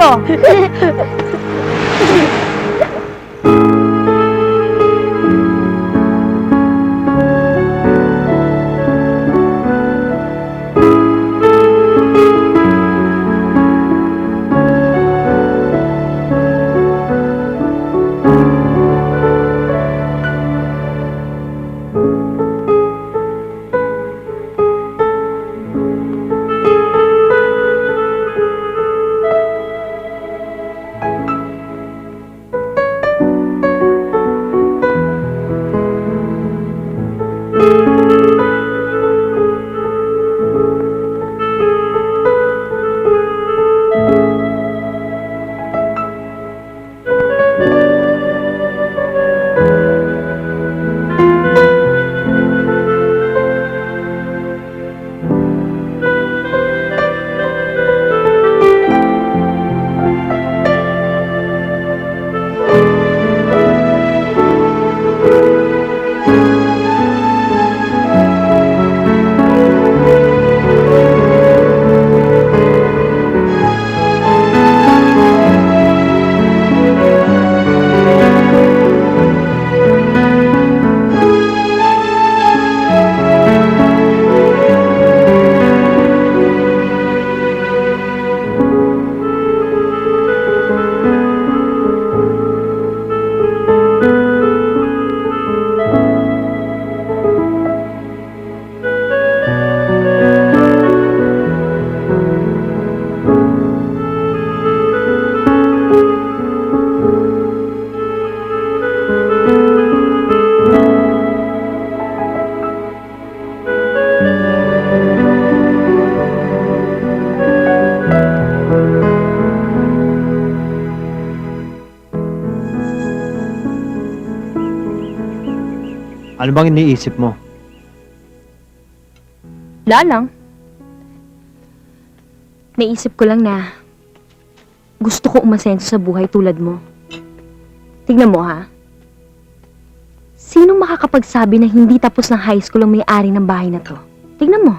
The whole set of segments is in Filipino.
kayo. Ano bang iniisip mo? Wala lang. Naisip ko lang na gusto ko umasenso sa buhay tulad mo. Tignan mo ha. Sinong makakapagsabi na hindi tapos ng high school ang may-ari ng bahay na to? Tignan mo.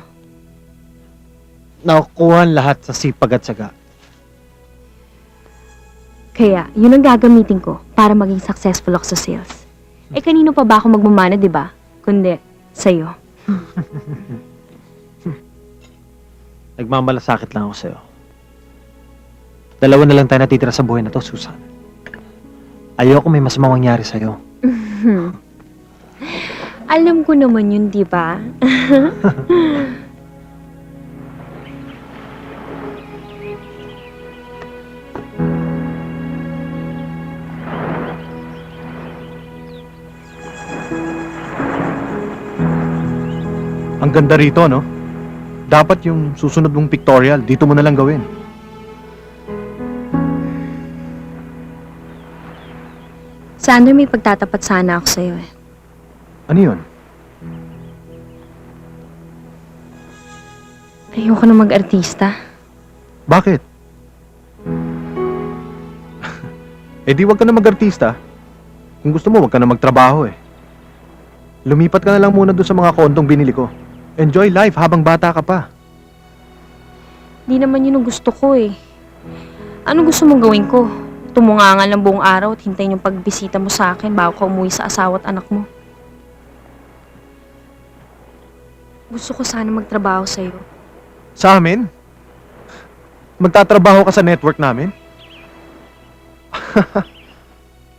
Nakukuha lahat sa sipag at syaga. Kaya, yun ang gagamitin ko para maging successful ako sa sales. Eh, kanino pa ba ako magmamana, di ba? Kundi, sa'yo. Nagmamalasakit lang ako sa'yo. Dalawa na lang tayo natitira sa buhay na to, Susan. Ayoko may masamang mangyari sa'yo. Alam ko naman yun, di ba? Ang ganda rito, no? Dapat yung susunod mong pictorial, dito mo na lang gawin. Sander, may pagtatapat sana ako sa'yo eh. Ano yun? Ayoko na mag-artista. Bakit? Eh di wag ka na mag-artista. Kung gusto mo, wag ka na magtrabaho eh. Lumipat ka na lang muna doon sa mga kondong binili ko. Enjoy life habang bata ka pa. Di naman yun ang gusto ko eh. Ano gusto mong gawin ko? Tumungangan lang buong araw at hintayin yung pagbisita mo sa akin bago ka umuwi sa asawa at anak mo. Gusto ko sana magtrabaho sa'yo. Sa amin? Magtatrabaho ka sa network namin?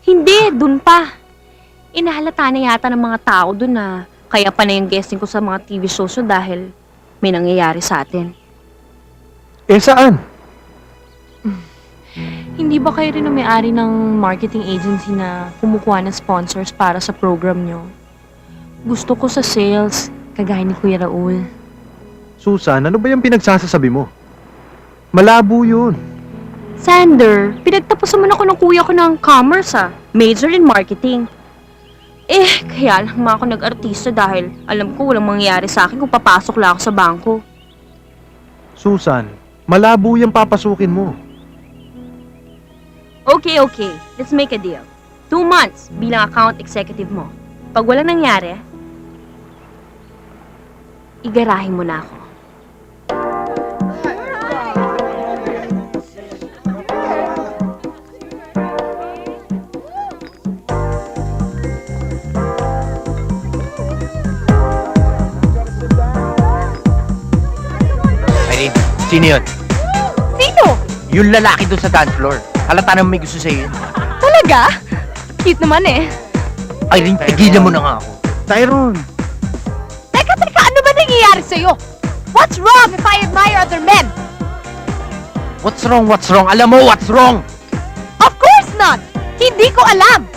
Hindi, dun pa. Inahalata na yata ng mga tao dun na kaya pa na yung guesting ko sa mga TV shows nyo dahil may nangyayari sa atin. Eh saan? Hindi ba kayo rin ang may-ari ng marketing agency na kumukuha ng sponsors para sa program nyo? Gusto ko sa sales, kagaya ni Kuya Raul. Susan, ano ba yung pinagsasasabi mo? Malabo yun. Sander, pinagtapusan mo na ako ng kuya ko ng commerce Major in marketing. Eh, kaya lang ako nag-artista dahil alam ko walang mangyayari sa akin kung papasok lang ako sa bangko. Susan, malabo yung papasukin mo. Okay, let's make a deal. 2 months bilang account executive mo. Pag walang nangyari, igarahin mo na ako. Sino yun? Sino? Yung lalaki doon sa dance floor. Halata naman may gusto sa'yo yun. Talaga? Cute naman eh. Irene, tigilan mo na nga ako. Tyrone! Teka, ano ba nangyayari sa'yo? What's wrong if I admire other men? What's wrong? What's wrong? Alam mo, what's wrong? Of course not! Hindi ko alam!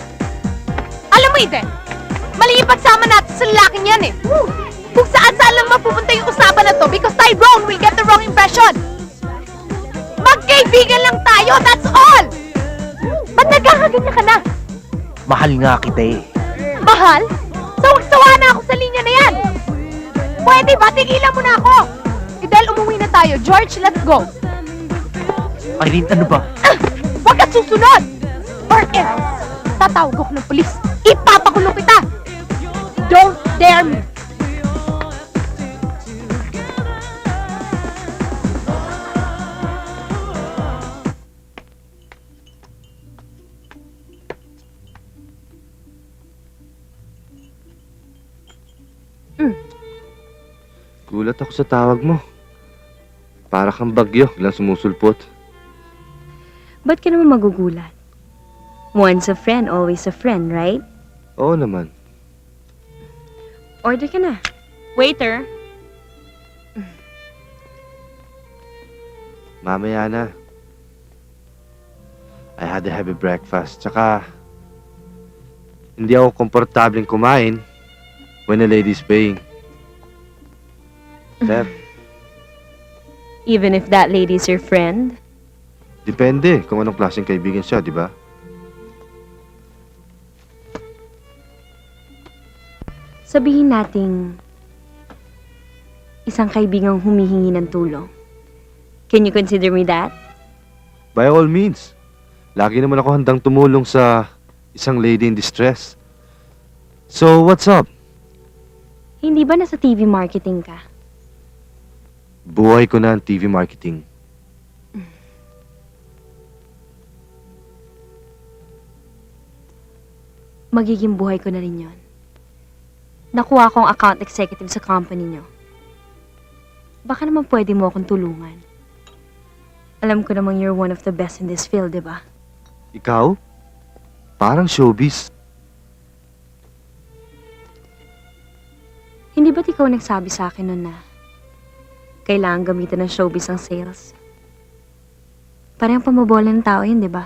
Alam mo, Eden, mali yung pagsama natin sa lalaking yan eh. Kung saan-saan lang mapupunta yung usapan na to because Tyrone will get the wrong impression. Magkaibigan lang tayo, that's all! Ba't nagkakaganyan ka na? Mahal nga kita eh. Mahal? Sawag-sawa na ako sa linya na yan! Pwede ba? Tigilan mo na ako! Idel, umuwi na tayo. George, let's go! Irene, ano ba? Huwag ka susunod! Or else, tatawag ako ng polis. Ipapakulong kita! Don't dare me! Gulat ako sa tawag mo. Para kang bagyo, lang sumusulpot. Ba't ka naman magugulat? Once a friend, always a friend, right? Oo naman. Order ka na. Waiter. Mamaya na. I had a heavy breakfast. Tsaka, hindi ako komportableng kumain when a lady's paying. Sir, Even if that lady's your friend? depende kung anong klaseng kaibigan siya, di ba? Sabihin nating isang kaibigang humihingi ng tulong. Can you consider me that? By all means. Lagi naman ako handang tumulong sa isang lady in distress. So, what's up? Hindi ba nasa TV marketing ka? Buhay ko na ang TV marketing. Magiging buhay ko na rin yon. Nakuha akong account executive sa company nyo. Baka naman pwede mo akong tulungan. Alam ko namang you're one of the best in this field, di ba? Ikaw? Parang showbiz. Hindi ba't ikaw nagsabi sa akin nun na kailangan gamitin ng showbiz ang sales? Parang pamabola ng tao yun, di ba?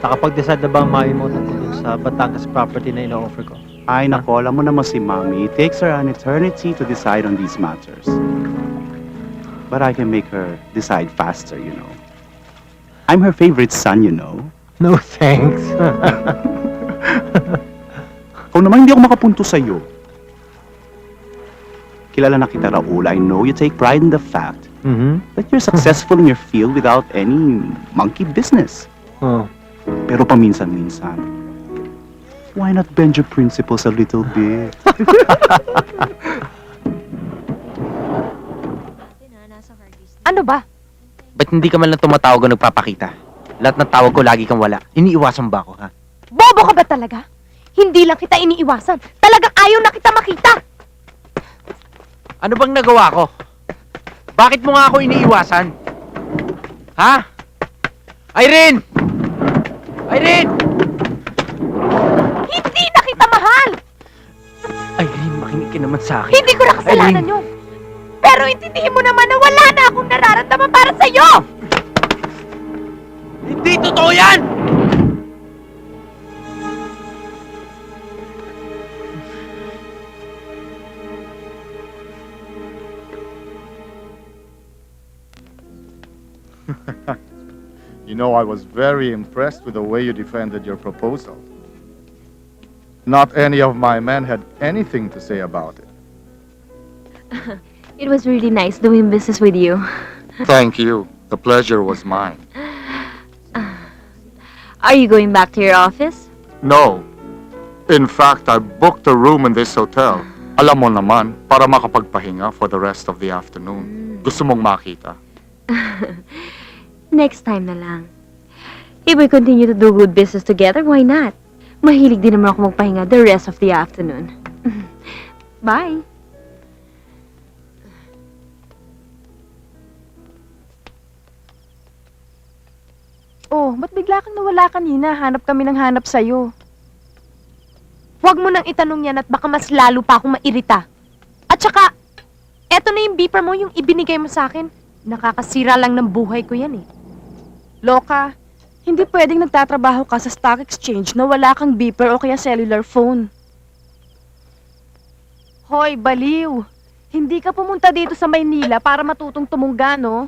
Nakapag-decide na ba ang mami mo tungkol dun sa Batangas property na ino-offer ko? Ay, nako, alam mo naman si Mommy. It takes her an eternity to decide on these matters. But I can make her decide faster, you know. I'm her favorite son, you know. No thanks. Kung naman hindi ako makapunto sa'yo. Kilala na kita, Raul. I know you take pride in the fact that you're successful in your field without any monkey business. Oh. Pero paminsan-minsan, why not bend your principles a little bit? Ano ba? Ba't hindi ka man lang tumatawag o nagpapakita? Lahat ng tawag ko lagi kang wala. Iniiwasan ba ako, ha? Bobo ka ba talaga? Hindi lang kita iniiwasan. Talagang ayaw na kita makita. Ano bang nagawa ko? Bakit mo nga ako iniiwasan? Ha? Irene! Irene! Hindi na kita mahal. Irene, makinig ka naman sa akin. Hindi ko na kasalanan Irene. yun. Pero intindihin mo naman na wala na akong nararamdaman para sa'yo. Hindi totoo yan! You know, I was very impressed with the way you defended your proposal. Not any of my men had anything to say about it. It was really nice doing business with you. Thank you. The pleasure was mine. Are you going back to your office? No. In fact, I booked a room in this hotel. Alam mo naman, para makapagpahinga for the rest of the afternoon. Gusto mong makita? Next time na lang. If we continue to do good business together, why not? Mahilig din naman ako magpahinga the rest of the afternoon. Bye! Oh, ba't bigla kang nawala kanina? Hanap kami ng hanap sa'yo. Huwag mo nang itanong yan at baka mas lalo pa akong mairita. At saka, eto na yung beeper mo, yung ibinigay mo sa akin. Nakakasira lang ng buhay ko yan eh. Loka, hindi pwedeng nagtatrabaho ka sa stock exchange na wala kang beeper o kaya cellular phone. Hoy, baliw! Hindi ka pumunta dito sa Maynila para matutong tumungga, no?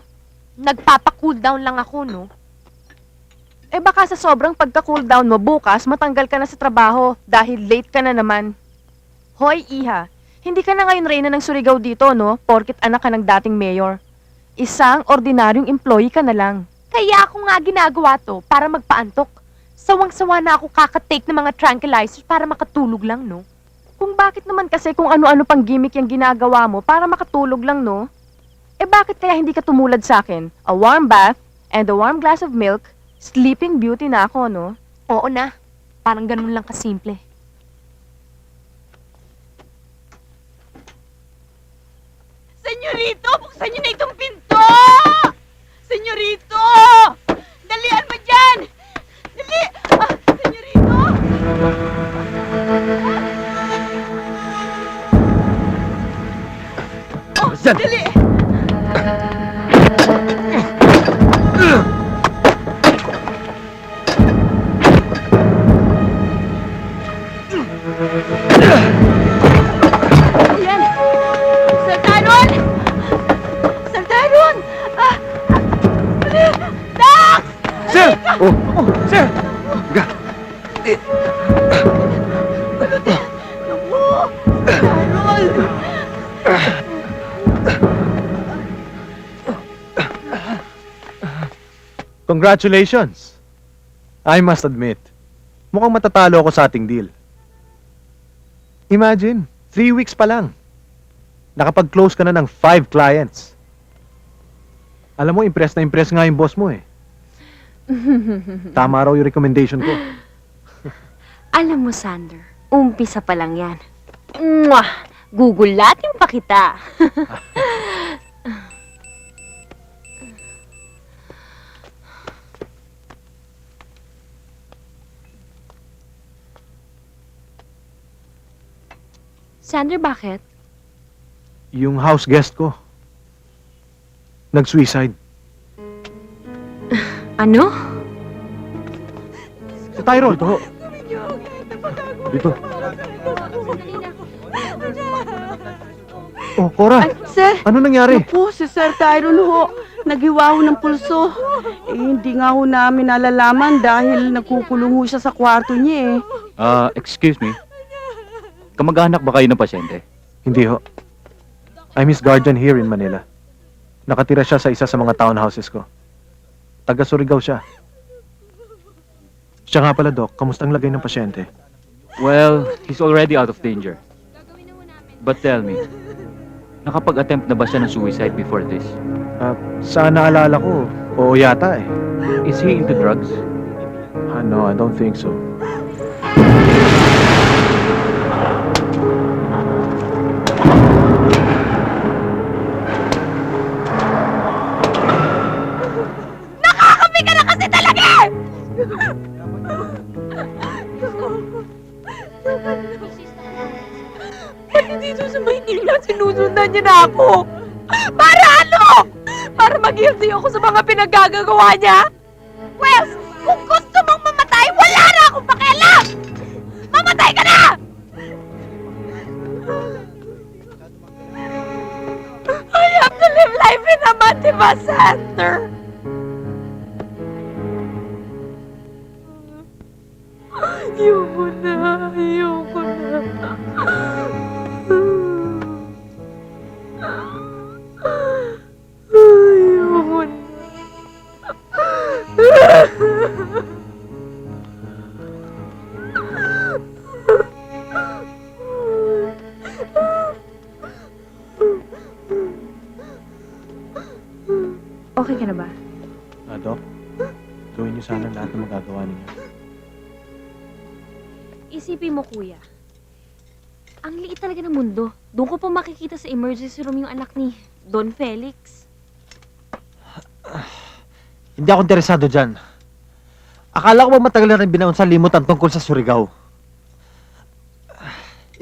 Nagpapa-cool down lang ako, no? Eh baka sa sobrang pagka-cool down mo bukas, matanggal ka na sa trabaho dahil late ka na naman. Hoy, Iha, hindi ka na ngayon reyna ng Surigao dito, no? Porkit anak ka ng dating mayor. Isang ordinaryong employee ka na lang. Kaya ako nga ginagawa to para magpaantok. Sawang-sawa na ako kakatake ng mga tranquilizers para makatulog lang, no? Kung bakit naman kasi kung ano-ano pang gimmick yung ginagawa mo para makatulog lang, no? Eh bakit kaya hindi ka tumulad sa akin? A warm bath and a warm glass of milk, sleeping beauty na ako, no? Oo na. Parang ganun lang kasimple. Senyorito, buksan niyo na itong pinto! Senyorito! Dalian mo dyan! Dali! Ah, senyorito! Oh, dali! Ayan! Saltaron! Saltaron! Ah! Dali! Dax! Sir! Oh, sir! Ga. Naku! Saltaron! Congratulations! I must admit, mukhang matatalo ako sa ating deal. Imagine, 3 weeks pa lang. Nakapag-close ka na ng 5 clients. Alam mo, impress na impress nga yung boss mo eh. Tama raw yung recommendation ko. Alam mo, Sander, umpisa pa lang yan. Mwah! Gugulatin pa kita. Sander, bakit? Yung house guest ko, nag-suicide. Ano? Si Tyrone. Dito. Dito. Oh, Cora. Sir, Ano nangyari? po, si Sir Tyron ho, naghiwa ho ng pulso. Eh, hindi nga ho namin nalalaman dahil nagkukulong ho siya sa kwarto niya eh. Excuse me. Kamag-anak ba kayo ng pasyente? Hindi ho. I'm his guardian here in Manila. Nakatira siya sa isa sa mga townhouses ko. Taga Surigao siya. Siya nga pala, Doc. Kamusta ang lagay ng pasyente? Well, he's already out of danger. But tell me, nakapag-attempt na ba siya ng suicide before this? Sa naalala ko, oo yata eh. Is he into drugs? No, I don't think so. Nakakapi ka na kasi talaga! Pati dito sa Maynila, sinusundan niya na ako. Para ano? Para mag-guilty ako sa mga pinagagagawa niya? Well, kung gusto mong mamatay, wala na akong pakialam! Mamatay ka na! I have to live life in a Matiba Center. Ayoko na, ayoko na. Ayoko na. Okay ka na ba? Dok, gawin niyo sana lahat ng magagawa ninyo. Isipin mo, kuya. Ang liit talaga ng mundo. Doon ko pa makikita sa emergency room yung anak ni Don Felix. Hindi ako interesado dyan. Akala ko ba matagal na rin binaon sa limot ang tungkol sa Surigao?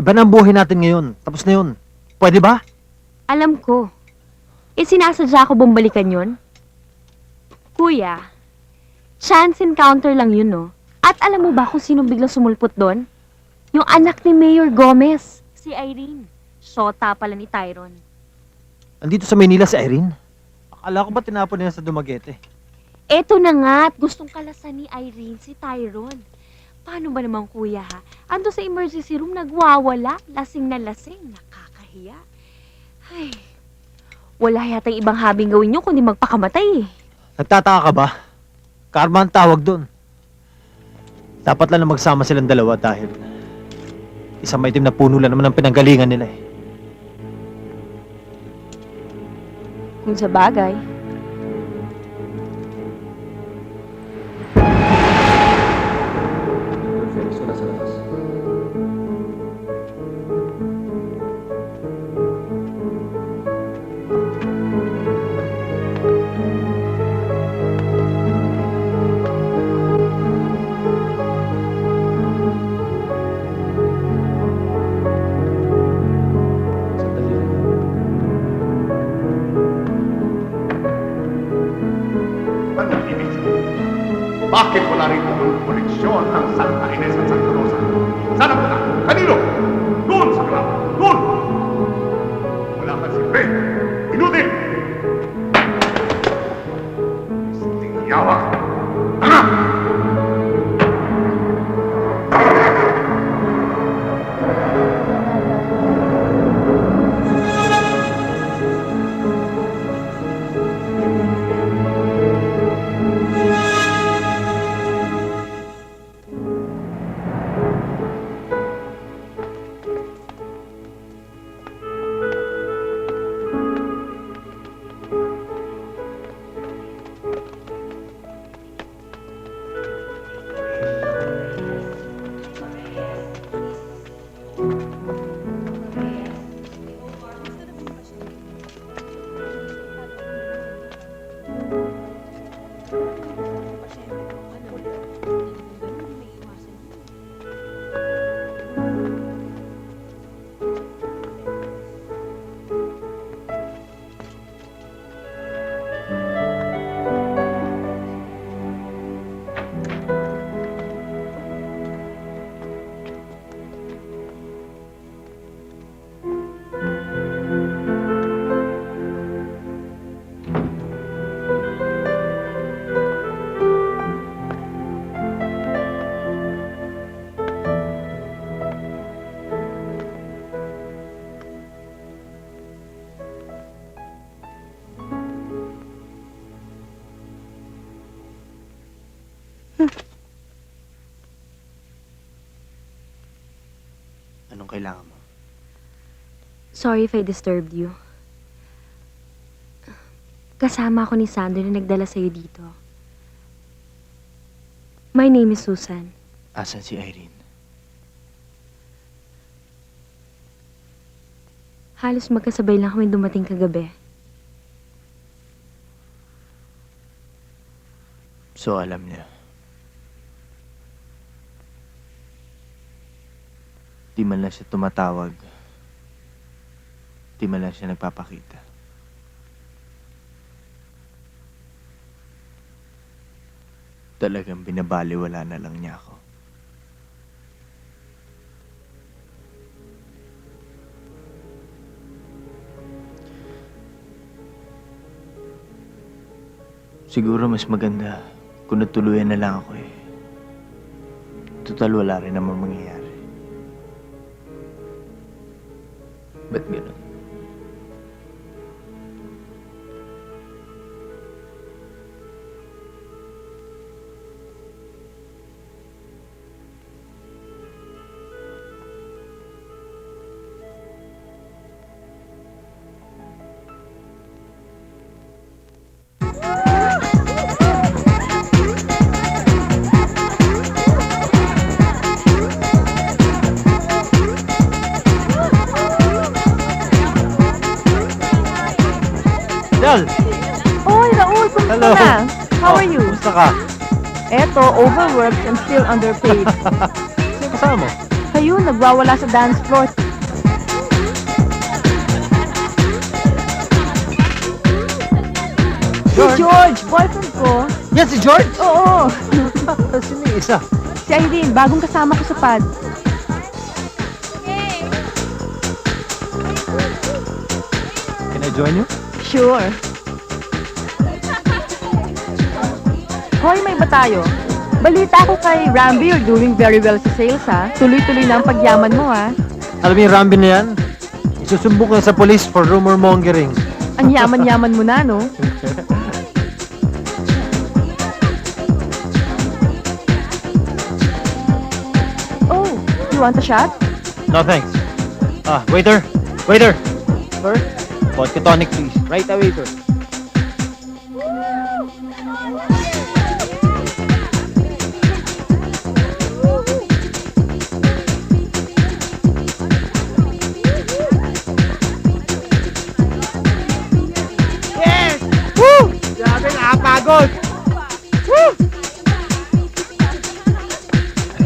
Iba na ang buhay natin ngayon. Tapos na yun. Pwede ba? Alam ko. Sinasadya ko bumalikan yon. Kuya, chance encounter lang yun, no? At alam mo ba kung sino biglang sumulpot doon? Yung anak ni Mayor Gomez, si Irene. Shota pala ni Tyron. Andito sa Maynila si Irene. Akala ko ba tinapon niya sa Dumaguete? Eto na nga, at gustong kalasan ni Irene si Tyron. Paano ba naman, kuya, ha? Ando sa emergency room, nagwawala, lasing na lasing, nakakahiya. Ay, wala yatang ibang habing gawin nyo kundi magpakamatay, eh. Nagtataka ka ba? Karma ang tawag doon. Dapat lang na magsama silang dalawa dahil isang maitim na puno lang naman ang pinanggalingan nila eh. Kung sa bagay. Anong ibig sabihin? Bakit wala rin yung koleksyon ng Santa Ines at Santa Rosa? Saan ang punta? Kanino? Doon sa club! Doon! Wala kang silbi! Inutin! Isting yawa! Tanga! Anong kailangan mo? Sorry if I disturbed you. Kasama ako ni Sander na nagdala sa'yo dito. My name is Susan. Asan si Irene? Halos magkasabay lang kami dumating kagabi. So alam niya. Di man lang siya tumatawag. Di man lang siya nagpapakita. Talagang binabaliwala na lang niya ako. Siguro mas maganda kung natuluyan na lang ako eh. Total wala rin naman mangyayari. Ba't ganun? Raul! Oy, Raul, kumusta Hello. na? How are you? Kumusta ka? Eto, overworked and still underpaid. Sino kasama mo? Kayo, nagwawala sa dance floor. Si George, boyfriend ko. Yan si George! Oo, Sino yung isa? si Irene, bagong kasama ko sa pad. Can I join you? Sure. Hoy, may ba tayo? Balita ko kay Rambi, you're doing very well sa sales, ha? Tuloy-tuloy na ang pagyaman mo, ha? Alam mo yung Rambi na yan? Isusumbong ka sa police for rumor mongering. Ang yaman-yaman mo na, no? Oh, you want a shot? No thanks. Waiter! Waiter! Sir? Vodka tonic please. Right away, sir.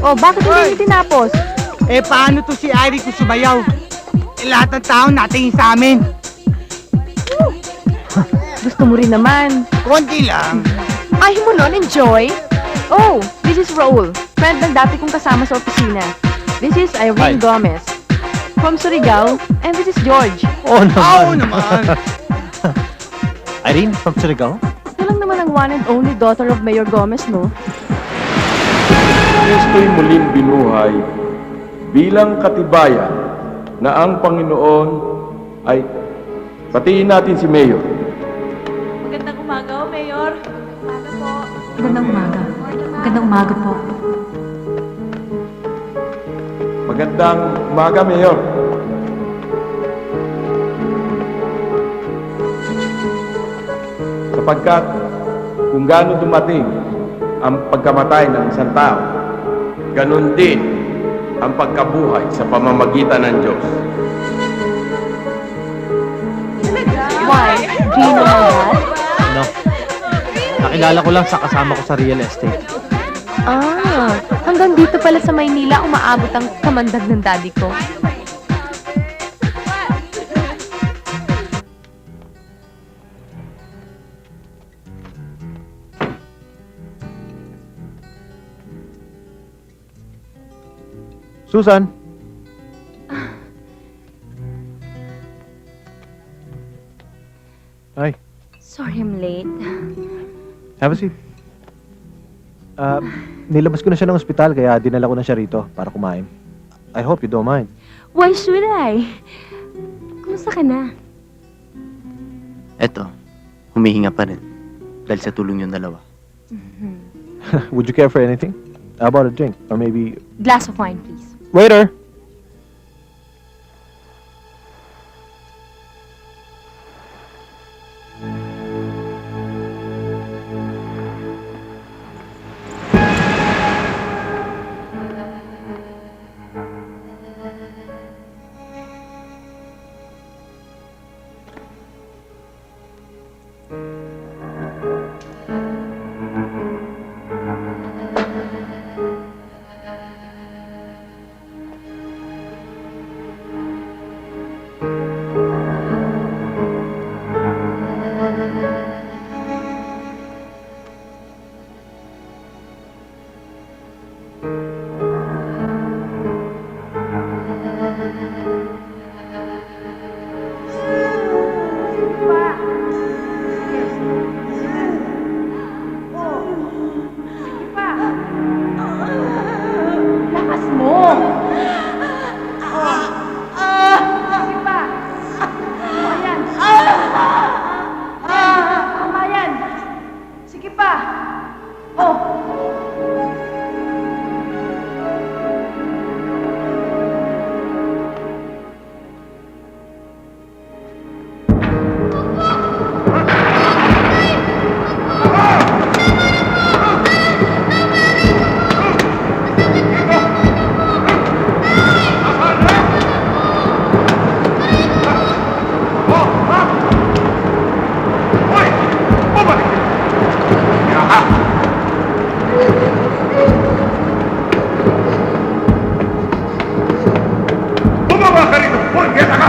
Oh, bakit hindi niyo tinapos? Eh, paano to si Irie kung sumayaw? Eh, lahat ng tao natingin sa amin. Gusto mo rin naman. Konti lang. Ayaw mo nun, enjoy? Oh, this is Raul. Friend ng dati kong kasama sa opisina. This is Irene Hi. Gomez. From Surigao. And this is George. Oo naman. Oo naman. Irene from Surigao? Ito lang naman ang one and only daughter of Mayor Gomez, no? Kristo'y muling binuhay bilang katibayan na ang Panginoon ay patiin natin si Mayor. Magandang umaga, Mayor. Umaga po. Magandang umaga. Magandang umaga po. Magandang umaga, Mayor. Sapagkat kung gaano dumating ang pagkamatay ng isang tao, ganun din ang pagkabuhay sa pamamagitan ng Diyos. Why? Do you know that? No. Nakilala ko lang sa kasama ko sa real estate. Ah, hanggang dito pala sa Maynila umaabot ang kamandag ng daddy ko. Susan! Hi, Sorry I'm late. have a seat. Nilabas ko na siya ng ospital kaya dinala ko na siya rito para kumain. I hope you don't mind. Why should I? Kumusta ka na? Eto, humihinga pa rin. Dahil sa tulong yung dalawa. Would you care for anything? How about a drink? Or maybe... Glass of wine, please. Waiter! Lakas mo! Sige pa! Bumaba ka rito! Punyeta ka!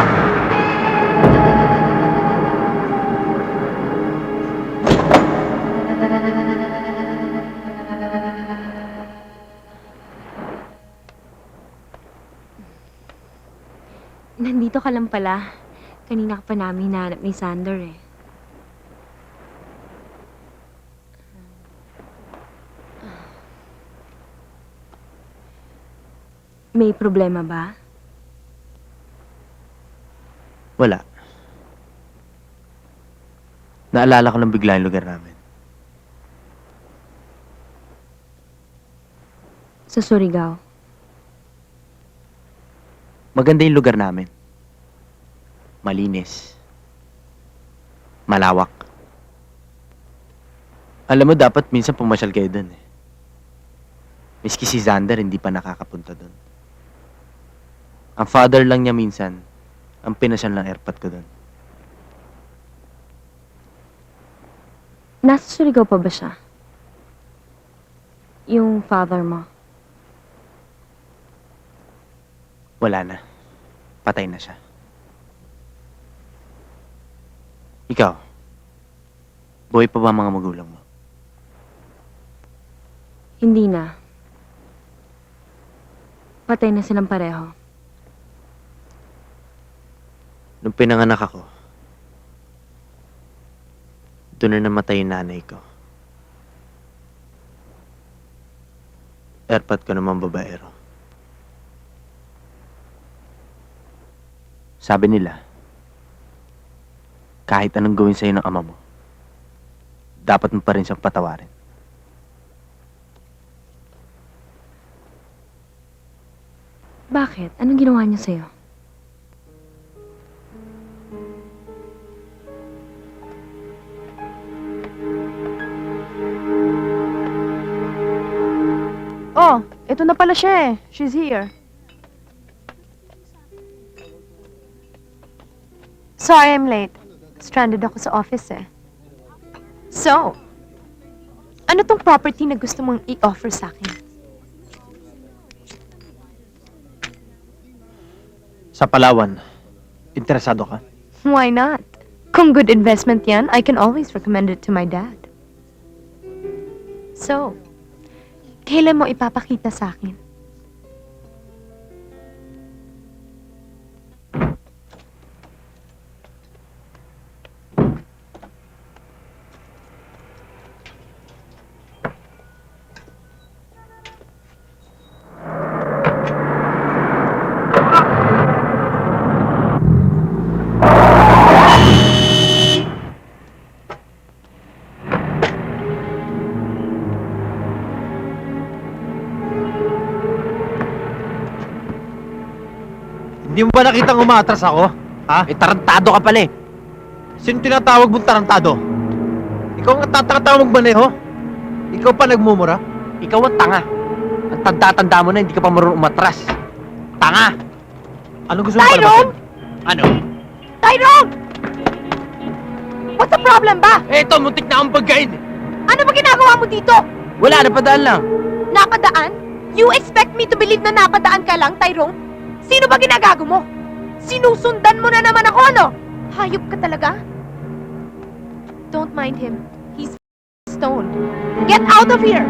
Nandito ka lang pala. Kanina ka pa namin hinahanap ni Sander eh. May problema ba? Wala. Naalala ko lang bigla yung lugar namin. Sa Surigao. Maganda yung lugar namin. Malinis. Malawak. Alam mo, dapat minsan pumasyal kayo dun eh. Miski si Xander hindi pa nakakapunta dun. Ang father lang niya minsan, ang pinasyal ng airpot ko dun. Nasa Surigao pa ba siya? Yung father mo. Wala na. Patay na siya. Ikaw, buhay pa ba ang mga magulang mo? Hindi na. Patay na silang pareho. Nung pinanganak ako, doon na namatay yung nanay ko. Airpot ko naman babaero. Sabi nila, kahit anong gawin sa'yo ng ama mo, dapat mo pa rin siyang patawarin. Bakit? Anong ginawa niya sa'yo? Oh, ito na pala siya eh. She's here. Sorry I'm late. Stranded ako sa office eh. So, ano tong property na gusto mong i-offer sa akin? Sa Palawan, interesado ka? Why not? Kung good investment yan, I can always recommend it to my dad. So, kailan mo ipapakita sa akin? Hindi mo ba nakitang umatras ako? Ha? Eh, tarantado ka pala eh. Sino tinatawag mong tarantado? Ikaw ang tatakatawa magmaneho? Ikaw pa nagmumura? Ikaw ang tanga. Ang tanda-tanda mo na, hindi ka pa marunong umatras. Tanga! Ano gusto mo Tyrone! Ano? Tyrone! What's the problem ba? Eto, muntik na akong pagkain. Ano ba ginagawa mo dito? Wala, napadaan lang. Napadaan? You expect me to believe na napadaan ka lang, Tyrone? Sino ba ginagago mo? Sinusundan mo na naman ako, ano? Hayop ka talaga? Don't mind him. He's stoned. Get out of here!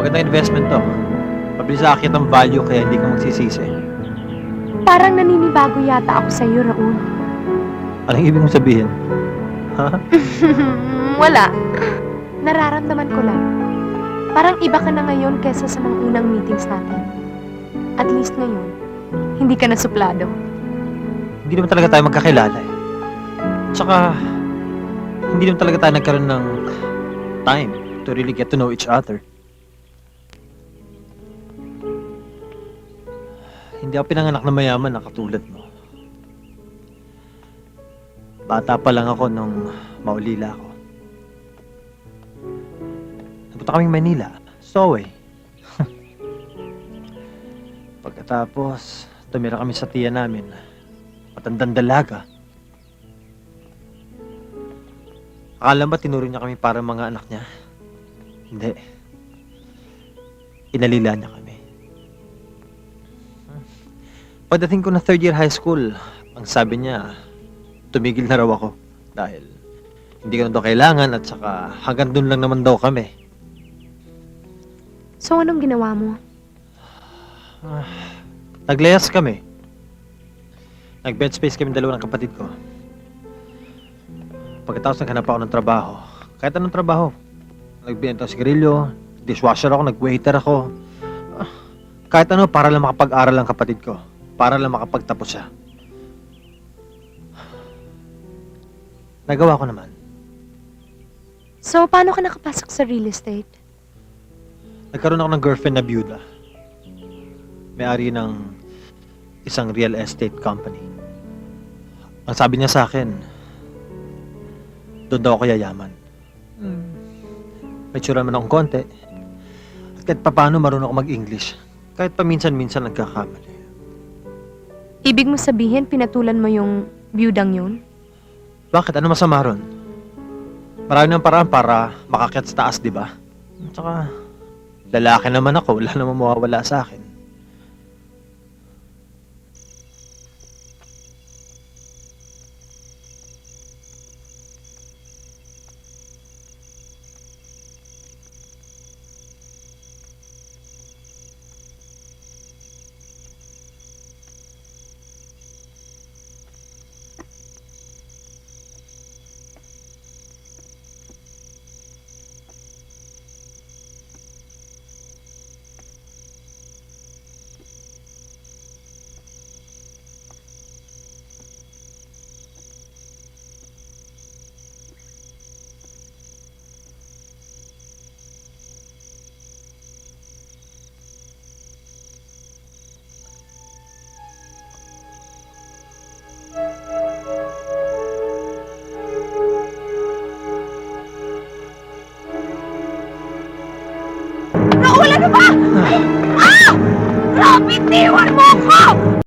Magandang investment to. Mabilis aakit ang value kaya hindi ka magsisisi. Parang naninibago yata ako sa'yo, Raul. Anong ibig mong sabihin? Ha? Wala. Nararamdaman ko lang. Parang iba ka na ngayon kaysa sa mga unang meetings natin. At least ngayon, hindi ka na suplado. Hindi naman talaga tayo magkakilala eh. Tsaka, hindi naman talaga tayo nagkaroon ng time to really get to know each other. Hindi ako pinanganak na mayaman na katulad mo. Bata pa lang ako nung maulila ako. Napunta kaming Manila, Sowe. Pagkatapos, tumira kami sa tiya namin. Matandang dalaga. Akala ba tinuring niya kami para mga anak niya? Hindi. Inalila niya kami. Pagdating ko na third year high school, ang sabi niya, tumigil na raw ako. Dahil hindi ko na daw kailangan at saka hanggang dun lang naman daw kami. So, anong ginawa mo? Naglayas kami. Nag-bed space kami dalawa ng kapatid ko. Pagkatapos naghanap ako ng trabaho. Kahit anong trabaho. Nagbenta ng sigarilyo, dishwasher ako, nag-waiter ako. Kahit ano, para lang makapag-aral ang kapatid ko. Para lang makapagtapos siya. Nagawa ko naman. So, paano ka nakapasok sa real estate? Nagkaroon ako ng girlfriend na byuda. May-ari ng isang real estate company. Ang sabi niya sa akin, doon daw ako yayaman. May tsura naman akong konti. At kahit paano marunong ako mag-English. Kahit paminsan-minsan nagkakamali. Ibig mo sabihin, pinatulan mo yung byudang yun? Bakit? Ano masama ron? Marami ng paraan para makakyat sa taas, di ba? Tsaka, lalaki naman ako. Wala namang mawawala sa akin. Raul, ano ba? Ah! Rob, bitiwan mo ako!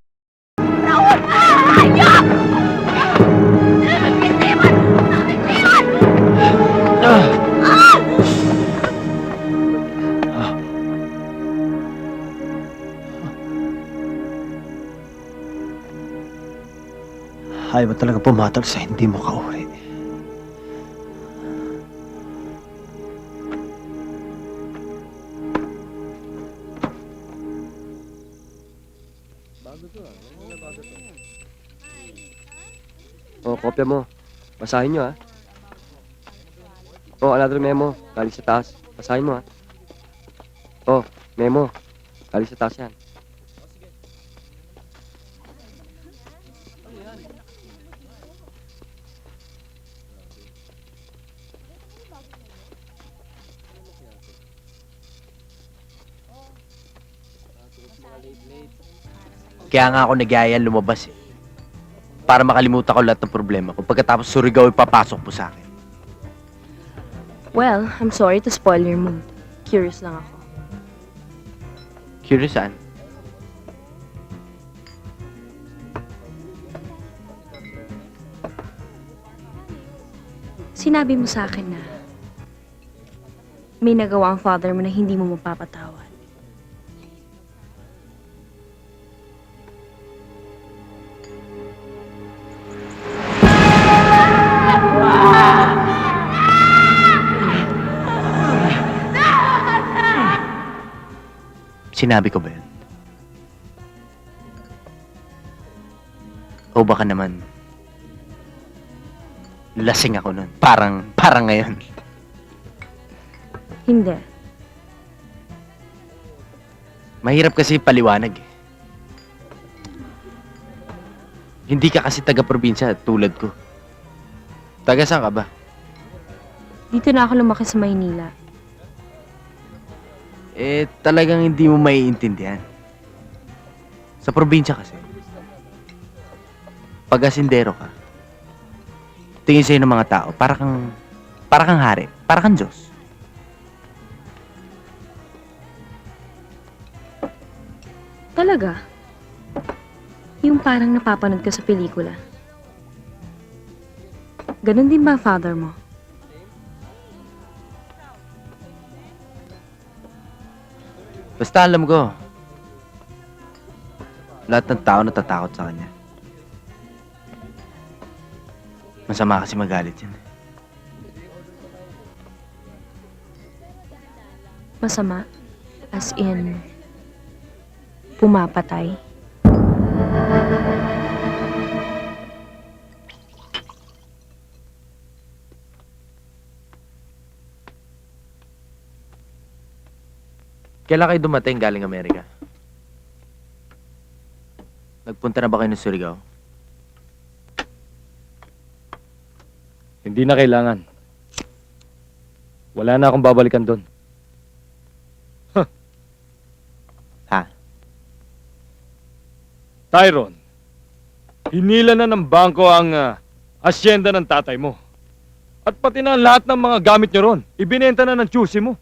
Raul, ayok! Bitiwan! Bitiwan! Ah! Ayaw mo talaga pumatol sa hindi mo kauri. O, kopya mo. Basahin nyo, ha? O, another memo. Galing sa taas. Basahin mo, ha? O, memo. Galing sa taas yan. Kaya nga ako nagyaya lumabas eh. Para makalimutan ko lahat ng problema ko. Pagkatapos surigaw ipapasok mo sa akin. Well, I'm sorry to spoil your mood. Curious lang ako. Curious saan? Sinabi mo sa akin na may nagawa ang father mo na hindi mo mapapatawad. Sinabi ko ba yun? O baka naman, lasing ako nun. Parang ngayon. Hindi. Mahirap kasi paliwanag eh. Hindi ka kasi taga-probinsya tulad ko. Taga saan ka ba? Dito na ako lumaki sa Maynila. Eh, talagang hindi mo maiintindihan. Sa probinsya kasi, pag asindero ka, tingin sa'yo ng mga tao, para kang hari, para kang Diyos. Talaga? Yung parang napapanood ka sa pelikula. Ganon din ba ang father mo? Basta alam ko, lahat ng tao natatakot sa kanya. Masama kasi magalit yan. Masama? As in, pumapatay? Kailan kayo dumating galing Amerika? Nagpunta na ba kayo ng Surigao? Hindi na kailangan. Wala na akong babalikan doon. Ha? Tyron, hinila na ng bangko ang asyenda ng tatay mo. At pati na lahat ng mga gamit niyo ron. Ibinenta na ng tsusi mo.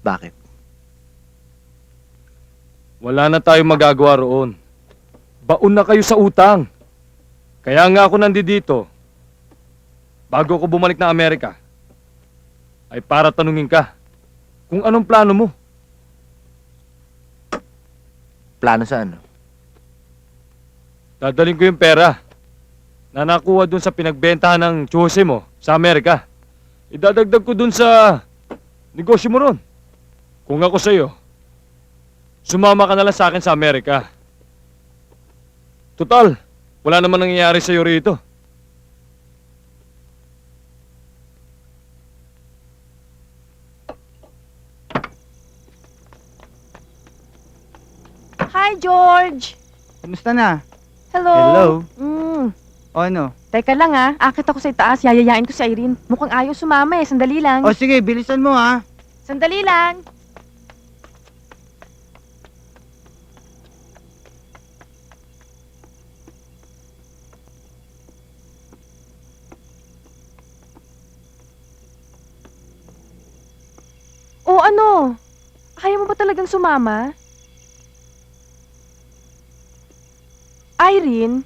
Bakit? Wala na tayong magagawa roon. Baon na kayo sa utang. Kaya nga ako nandito, bago ko bumalik na Amerika, ay para tanungin ka kung anong plano mo. Plano sa ano? Dadalhin ko yung pera na nakuha dun sa pinagbentahan ng tsusi mo sa Amerika. Idadagdag ko dun sa negosyo mo ron. Kung ako sa'yo, sumama ka na lang sa akin sa Amerika. Total, wala naman nangyayari sa'yo rito. Hi, George! Kamusta na? Hello! O ano? Teka lang akit ako sa itaas, yayayain ko si Irene. Mukhang ayaw sumama sandali lang. O sige, bilisan mo ha. Sandali lang! O ano? Ayaw mo ba talagang sumama? Irene,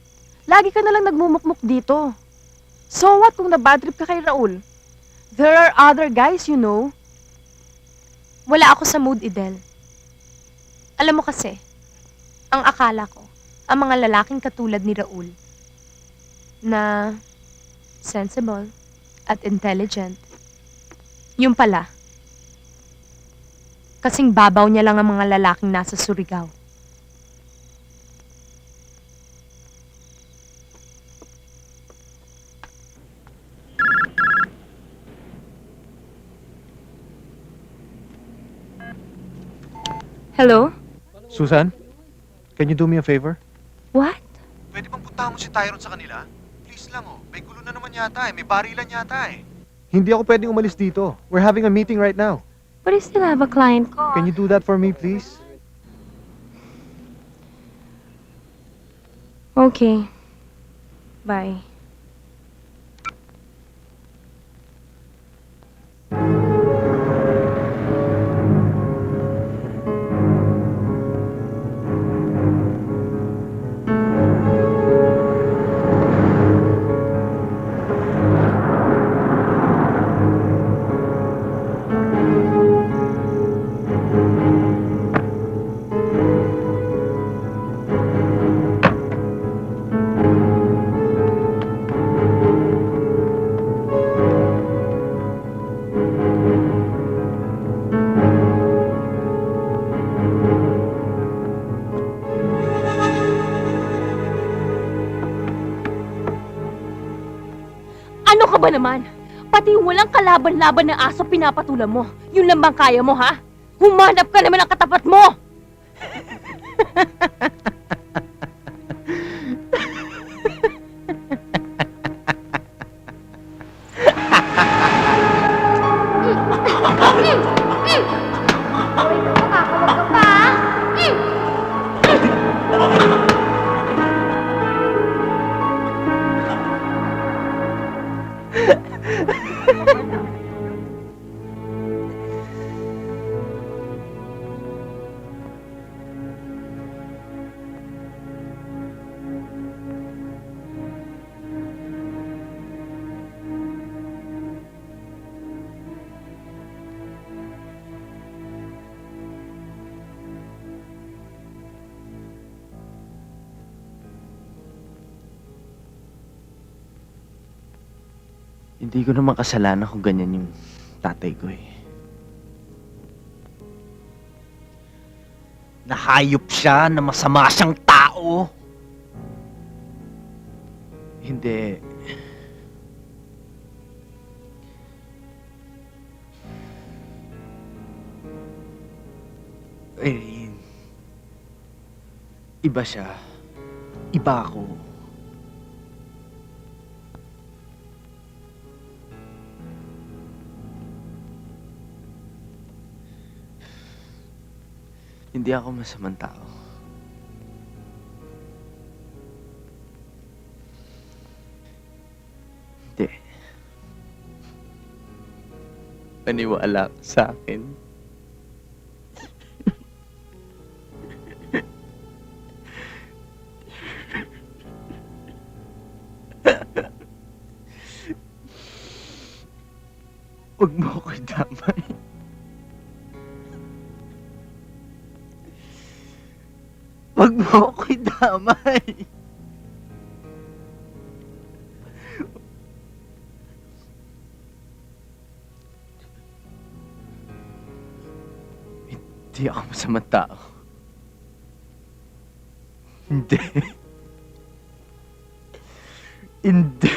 lagi ka nalang nagmumukmuk dito. So what kung nabadtrip ka kay Raul? There are other guys, you know. Wala ako sa mood, Idel. Alam mo kasi, ang akala ko, ang mga lalaking katulad ni Raul, na sensible at intelligent, yung pala, kasing babaw niya lang ang mga lalaking nasa Surigao. Hello? Susan, can you do me a favor? What? Pwede bang puntahan mo si Tyron sa kanila? Please lang may gulo na naman yata may barilan yata Hindi ako pwedeng umalis dito. We're having a meeting right now. But I still have a client call. Can you do that for me, please? Okay. Bye. Ano ka ba naman? Pati yung walang kalaban-laban na aso pinapatulan mo. Yun lang bang kaya mo, ha? Humanap ka naman ng katapat mo! Hindi ko naman kasalanan kung ganyan yung tatay ko eh. Nahayop siya na masama siyang tao. Hindi. Eh, iba siya. Iba ako. Hindi ako masamang tao. Hindi. Paniwala ka sa akin. Huwag mo ako'y damay. Huwag mo ako'y damay. Hindi ako masamang tao. Hindi. Hindi.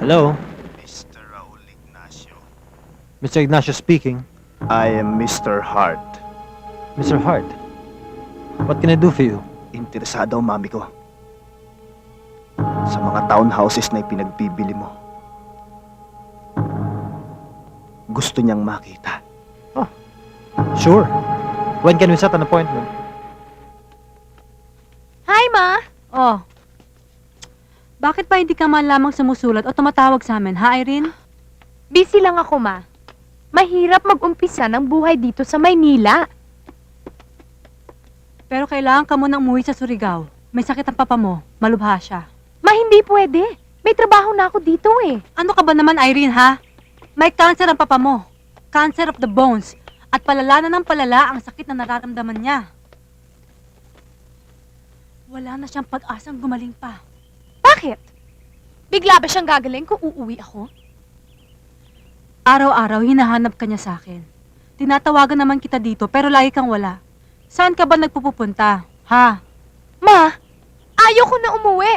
Hello? Mr. Raul Ignacio. Mr. Ignacio speaking. I am Mr. Hart. Mr. Hart, what can I do for you? Interesado ang mami ko sa mga townhouses na ipinagbibili mo. Gusto niyang makita. Sure. When can we set an appointment? Hi, Ma! Oh. Bakit pa hindi ka man lamang sumusulat o tumatawag sa amin, ha, Irene? Busy lang ako, Ma. Mahirap mag-umpisa ng buhay dito sa Maynila. Pero kailangan ka munang umuwi sa Surigao. May sakit ang papa mo. Malubha siya. Ma, hindi pwede. May trabaho na ako dito eh. Ano ka ba naman, Irene, ha? May cancer ang papa mo. Cancer of the bones. At palala na ng palala ang sakit na nararamdaman niya. Wala na siyang pag-asang gumaling pa. Bakit? Bigla ba siyang gagaling kung uuwi ako? Araw-araw hinahanap ka niya sa akin. Tinatawagan naman kita dito pero lagi kang wala. Saan ka ba nagpupunta? Ha? Ma, ayaw ko na umuwi.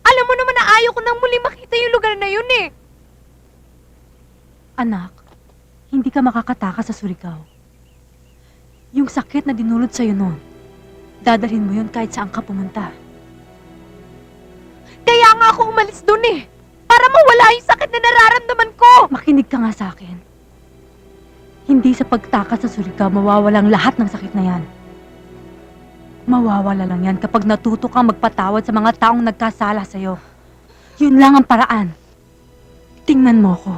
Alam mo naman na ayaw ko nang muli makita yung lugar na yun eh. Anak, hindi ka makakatakas sa Surigao. Yung sakit na dinulot sa'yo noon, dadalhin mo yun kahit saan ka pumunta. Kaya nga ako umalis dun eh. Para mawala yung sakit na nararamdaman ko. Makinig ka nga sa akin. Hindi sa pagtakas sa Surigao mawawala ang lahat ng sakit na yan. Mawawala lang yan kapag natuto kang magpatawad sa mga taong nagkasala sa'yo. Yun lang ang paraan. Tingnan mo ko.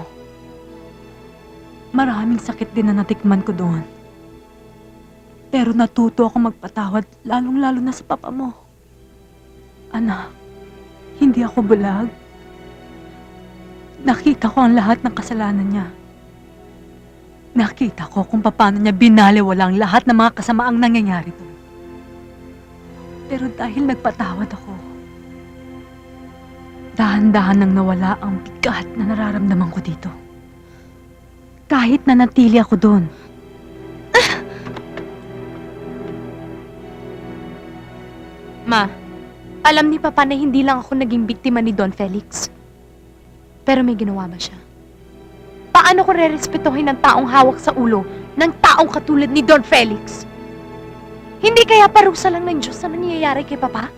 Maraming sakit din na natikman ko doon. Pero natuto ako magpatawad, lalong-lalo na sa papa mo. Anak, hindi ako bulag. Nakita ko ang lahat ng kasalanan niya. Nakita ko kung paano niya binaliwala ang lahat ng mga kasamaang nangyayari doon. Pero dahil nagpatawad ako, dahan-dahan nang nawala ang bigat na nararamdaman ko dito. Kahit na natili ako doon. Ma, alam ni Papa na hindi lang ako naging biktima ni Don Felix. Pero may ginawa ba siya? Paano ko rerespetuhin ng taong hawak sa ulo ng taong katulad ni Don Felix? Hindi kaya parusa lang ng Diyos na nangyayari kay Papa?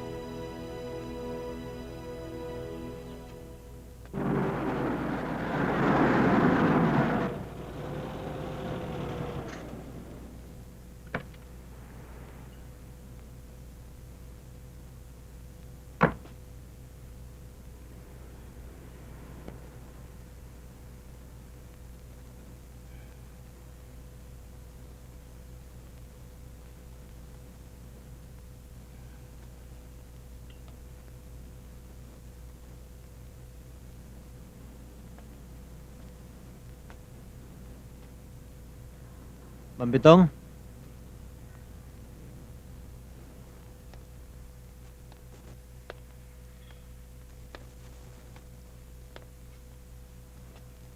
Mambitong?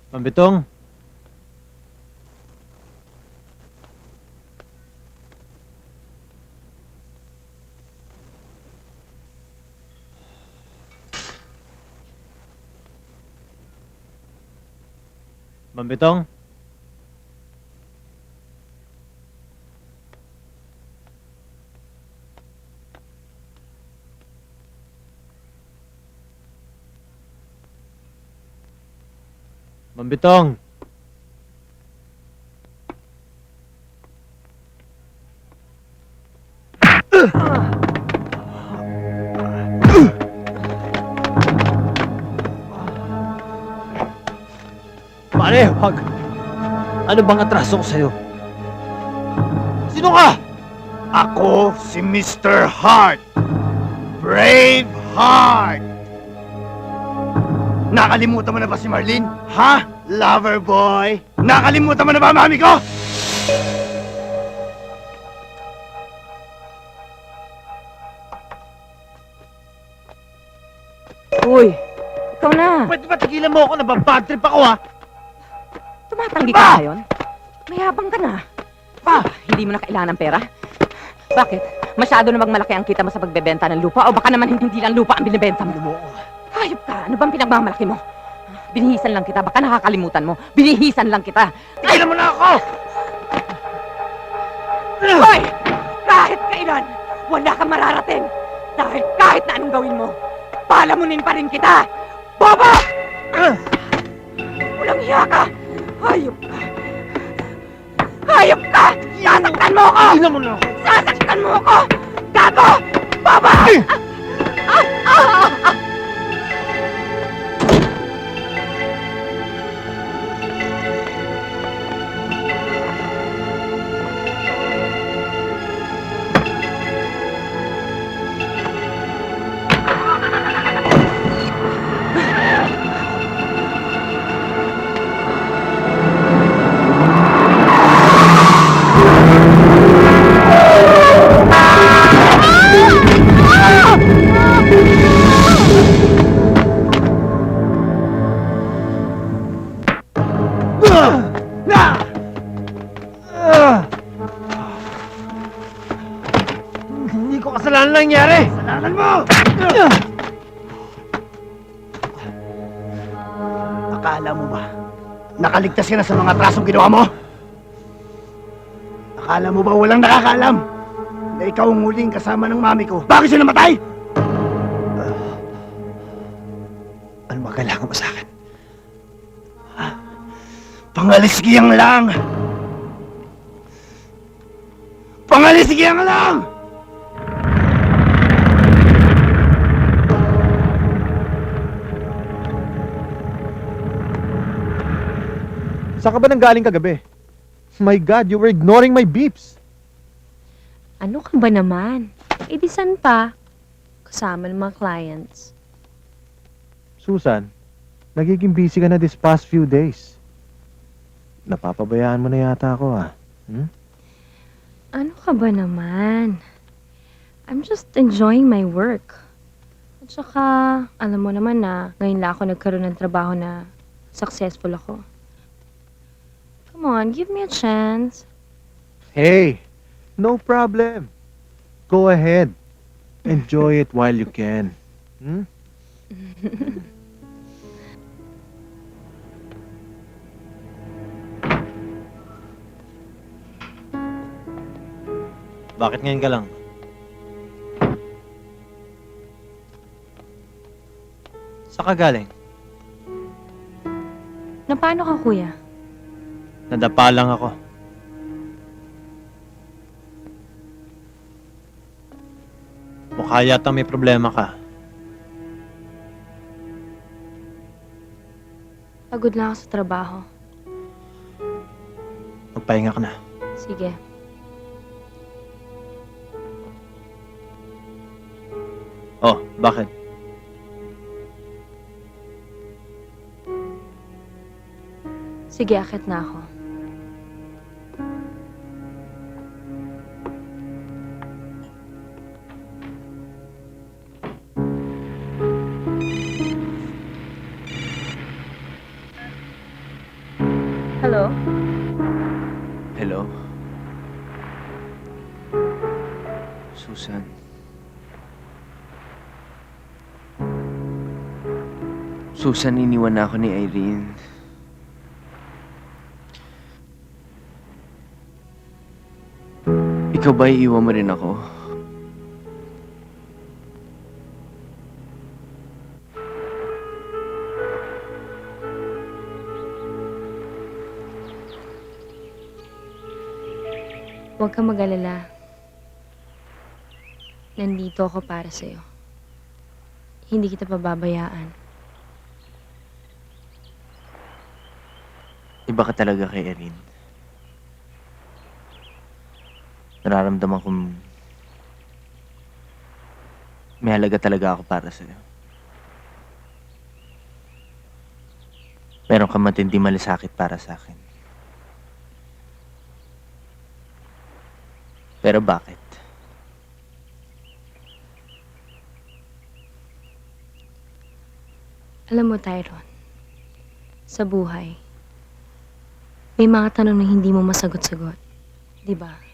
Mambitong? Mambitong? Mambitong! Pare, wag! Ano bang atraso ko sa'yo? Sino ka? Ako si Mr. Heart. Brave Heart. Nakalimutan mo na ba si Marlene? Ha? Lover boy? Nakalimutan mo na ba mami ko? Uy, ikaw na. Pwede ba tigilan mo ako? Nababad trip ako ha? Tumatanggi ka na ngayon? Mayabang ka na. Hindi mo na kailangan ng pera? Bakit? Masyado na malaki ang kita mo sa pagbebenta ng lupa o baka naman hindi lang lupa ang binibenta mo? Hayop ka! Ano bang pinagmamalaki mo? Binihisan lang kita, baka nakakalimutan mo. Binihisan lang kita. Tigilan mo na ako! Hoy! Kahit kailan, wala kang mararating. Dahil kahit na anong gawin mo, palamunin pa rin kita! Bobo! Walang hiya ka! Hayop ka! Hayop ka! Sasaktan mo ako! Tigilan mo na ako! Sasaktan mo ako! Gago! Bobo! Akala mo ba, nakaligtas ka na sa mga trasong ginawa mo? Akala mo ba walang nakakaalam na ikaw ang huling kasama ng mami ko? Bakit siya namatay? Ano ba kailangan mo sa akin? Pangalisgiyang lang! Pangalisgiyang lang! Saan ka ba nanggaling kagabi? My God, you were ignoring my beeps. Ano ka ba naman? Eh di saan pa? Kasama ng mga clients. Susan, nagiging busy ka na this past few days. Napapabayaan mo na yata ako ah. Ano ka ba naman? I'm just enjoying my work. At saka, alam mo naman na ngayon lang ako nagkaroon ng trabaho na successful ako. Come on, give me a chance. Hey, no problem. Go ahead. Enjoy it while you can. Bakit ngayon ka lang? Saan ka galing? Na paano ka, kuya? Nadapa lang ako. Mukha yata may problema ka. Pagod lang ako sa trabaho. Magpahinga ka na. Sige. Oh, bakit? Sige, akit na ako. Hello? Hello? Susan. Susan, iniwan na ako ni Irene. Ikaw ba iiwan mo rin ako? Huwag kang mag-alala. Nandito ako para sa'yo. Hindi kita pababayaan. Iba ka talaga kay Irene. Nararamdaman kong may halaga talaga ako para sa'yo. Meron kang matindi malasakit para sa akin. Pero bakit? Alam mo, Tyron, sa buhay, may mga tanong na hindi mo masagot-sagot. Di ba?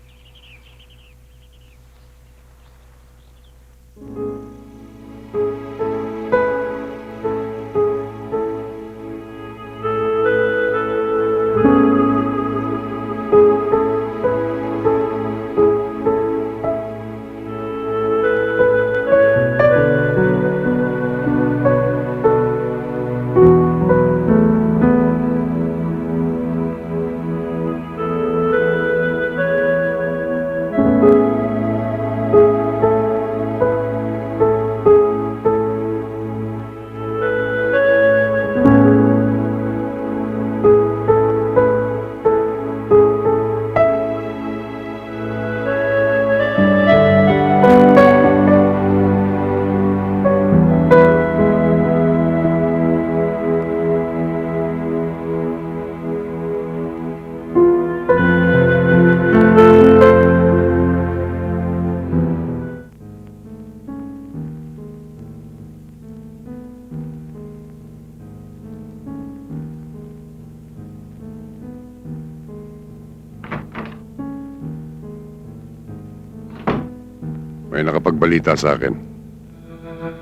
May nakapagbalita sa akin.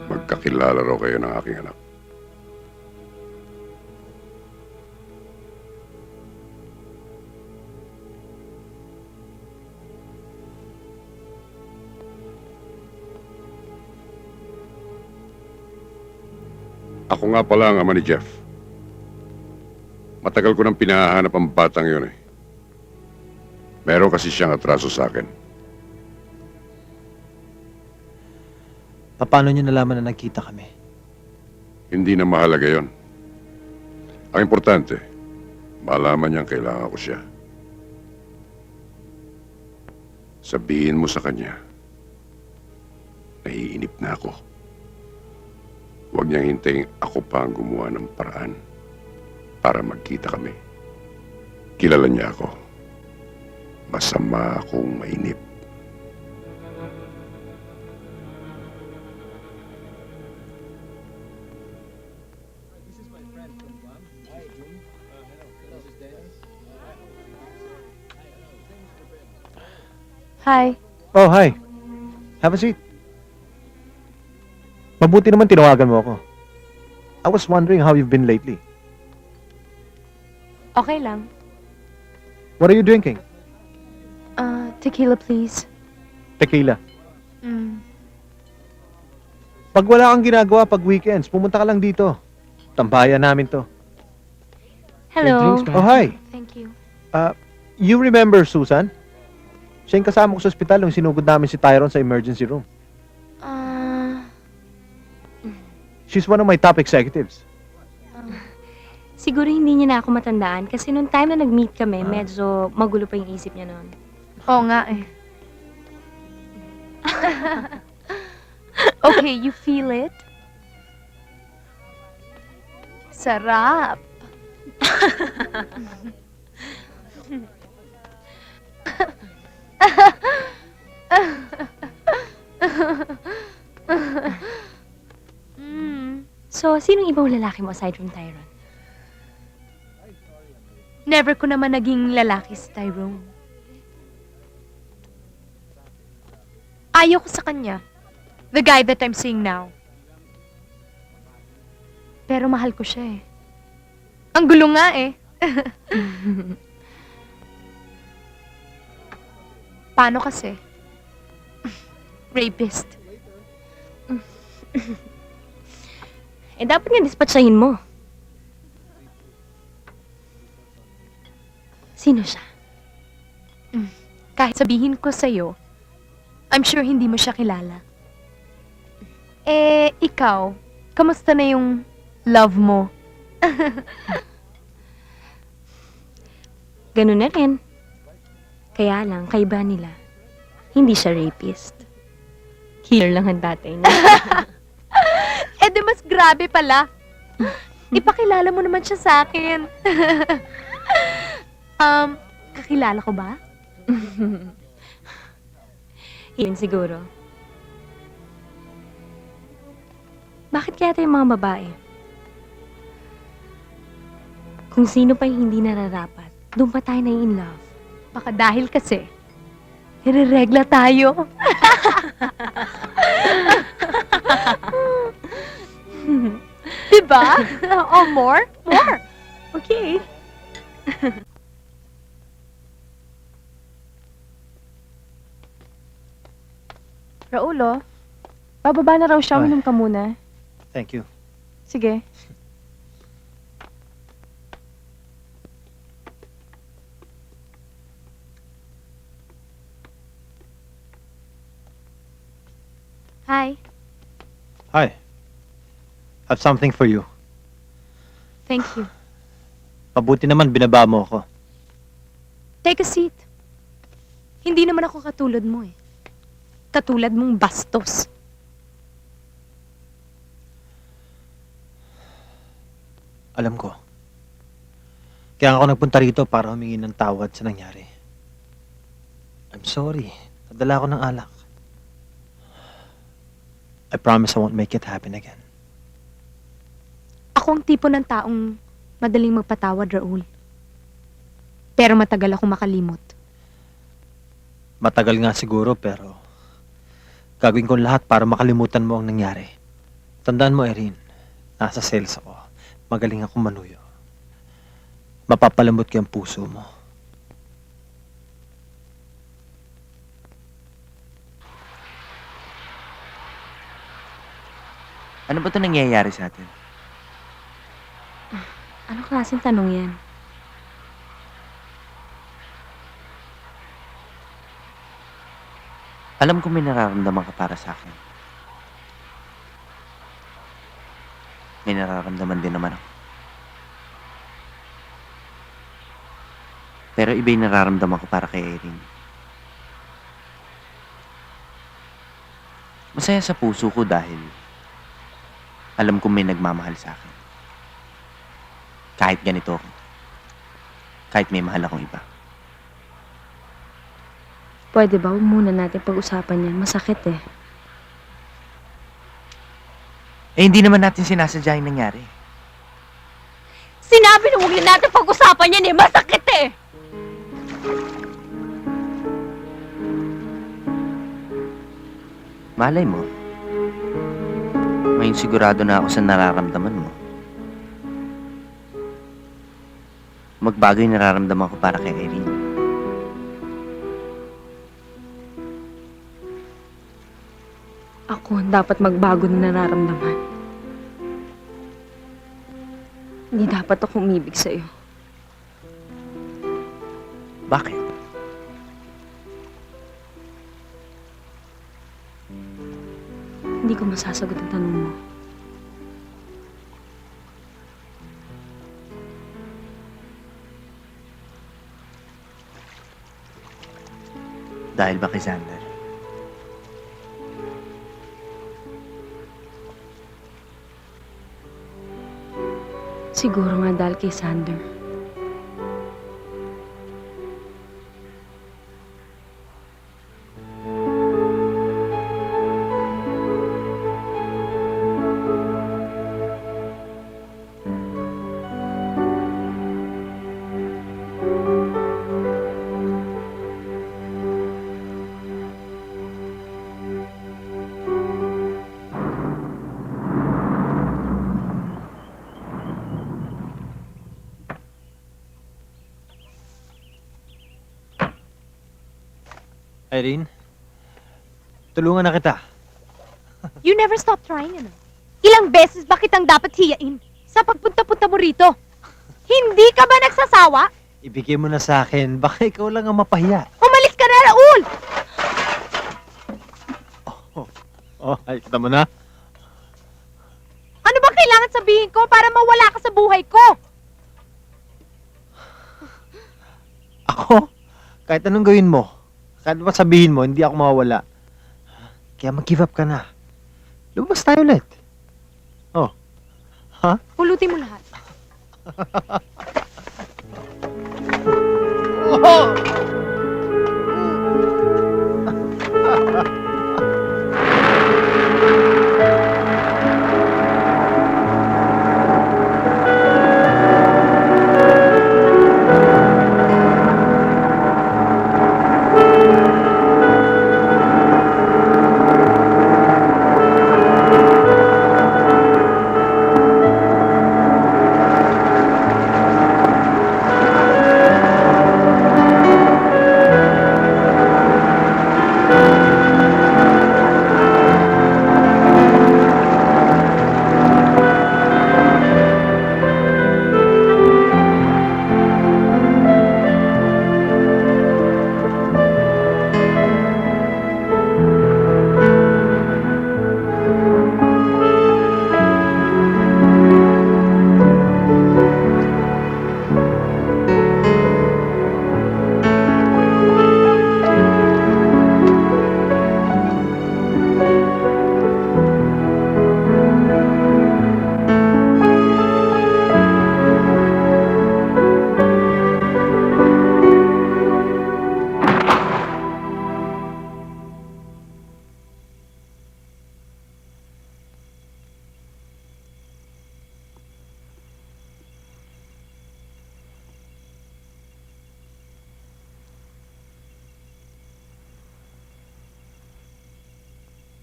Magkakilala raw kayo ng aking anak. Ako nga pala ang ama ni Jeff. Matagal ko nang pinahanap ang batang yun eh. Meron kasi siyang atraso sa akin. Paano niyo nalaman na nagkita kami? Hindi na mahalaga yon. Ang importante, malaman niyang kailangan ko siya. Sabihin mo sa kanya, naiinip na ako. Huwag niyang hintayin ako pa ang gumawa ng paraan para magkita kami. Kilala niya ako. Masama akong mainip. Hi. Oh, hi. Have a seat. Mabuti naman tinawagan mo ako. I was wondering how you've been lately. Okay lang. What are you drinking? Tequila please. Tequila. Mm. Pag wala kang ginagawa pag weekends, pumunta ka lang dito. Tambayan namin to. Hello. Oh, hi. Thank you. You remember Susan? Siya yung kasama ko sa ospital nung sinugod namin si Tyron sa emergency room. She's one of my top executives. Siguro hindi niya na ako matandaan kasi nung time na nag-meet kami, medyo magulo pa yung isip niya noon. Oo nga eh. Okay, you feel it? Sarap. So, sinong ibang lalaki mo aside from Tyron? Never ko naman naging lalaki si Tyrone. Ayaw ko sa kanya. The guy that I'm seeing now. Pero mahal ko siya eh. Ang gulo nga eh. Paano kasi? Rapist. Eh, dapat nga dispatchahin mo. Sino siya? Kahit sabihin ko sa'yo, I'm sure hindi mo siya kilala. Eh, ikaw, kamusta na yung love mo? Ganun na rin. Kaya lang, kaiba nila. Hindi siya rapist. Killer lang ang tatay niya. Eh, di mas grabe pala. Ipakilala mo naman siya sa akin. Kakilala ko ba? Yun siguro. Bakit kaya tayo mga babae? Kung sino pa yung hindi nararapat, doon pa tayo na in love. Baka dahil kasi, nire-regla tayo. Diba? Oh, more? More. Okay. Raulo, bababa na raw siya. Ay. Uminom ka muna. Thank you. Sige. Hi. Hi. Have something for you. Thank you. Mabuti naman binaba mo ako. Take a seat. Hindi naman ako katulad mo eh. Katulad mong bastos. Alam ko. Kaya ako nagpunta rito para humingi ng tawad sa nangyari. I'm sorry. Nadala ako ng alak. I promise I won't make it happen again. Ako ang tipo ng taong madaling magpatawad, Raul. Pero matagal ako makalimot. Matagal nga siguro pero gagawin ko lahat para makalimutan mo ang nangyari. Tandaan mo, Erin, nasa sales ako. Magaling akong manuyo. Mapapalambot ko ang puso mo. Ano ba ito nangyayari sa atin? Anong klaseng tanong yan? Alam ko may nararamdaman ka para sa akin. May nararamdaman din naman ako. Pero iba yung nararamdaman ko para kay Irene. Masaya sa puso ko dahil alam ko may nagmamahal sa akin. Kahit ganito ako. Kahit may mahal akong iba. Pwede ba huwag muna natin pag-usapan yan? Masakit eh. Eh, hindi naman natin sinasadya yung nangyari. Sinabi na huwag na natin pag-usapan yan eh. Masakit eh. Malay mo. Ngayon sigurado na ako sa nararamdaman mo. Magbago yung nararamdaman ko para kay Irene. Ako ang dapat magbago na nararamdaman. Hindi dapat ako umibig sa'yo. Bakit? Hindi ko masasagot ang tanong mo. Dahil ba kay Xander? Siguro nga dahil kay Sander. Irene, tulungan na kita. You never stop trying, ano? Ilang beses ba kitang dapat hiyain sa pagpunta-punta mo rito? Hindi ka ba nagsasawa? Ibigay mo na sa akin. Baka ikaw lang ang mapahiya. Umalis ka na, Raul! Ay, kita mo na. Ano ba kailangan sabihin ko para mawala ka sa buhay ko? Ako? Kahit anong gawin mo, kahit ba sabihin mo, hindi ako mawawala. Kaya mag-give up ka na. Lumabas tayo ulit. Oh. Ha? Pulutin mo lahat. Oh!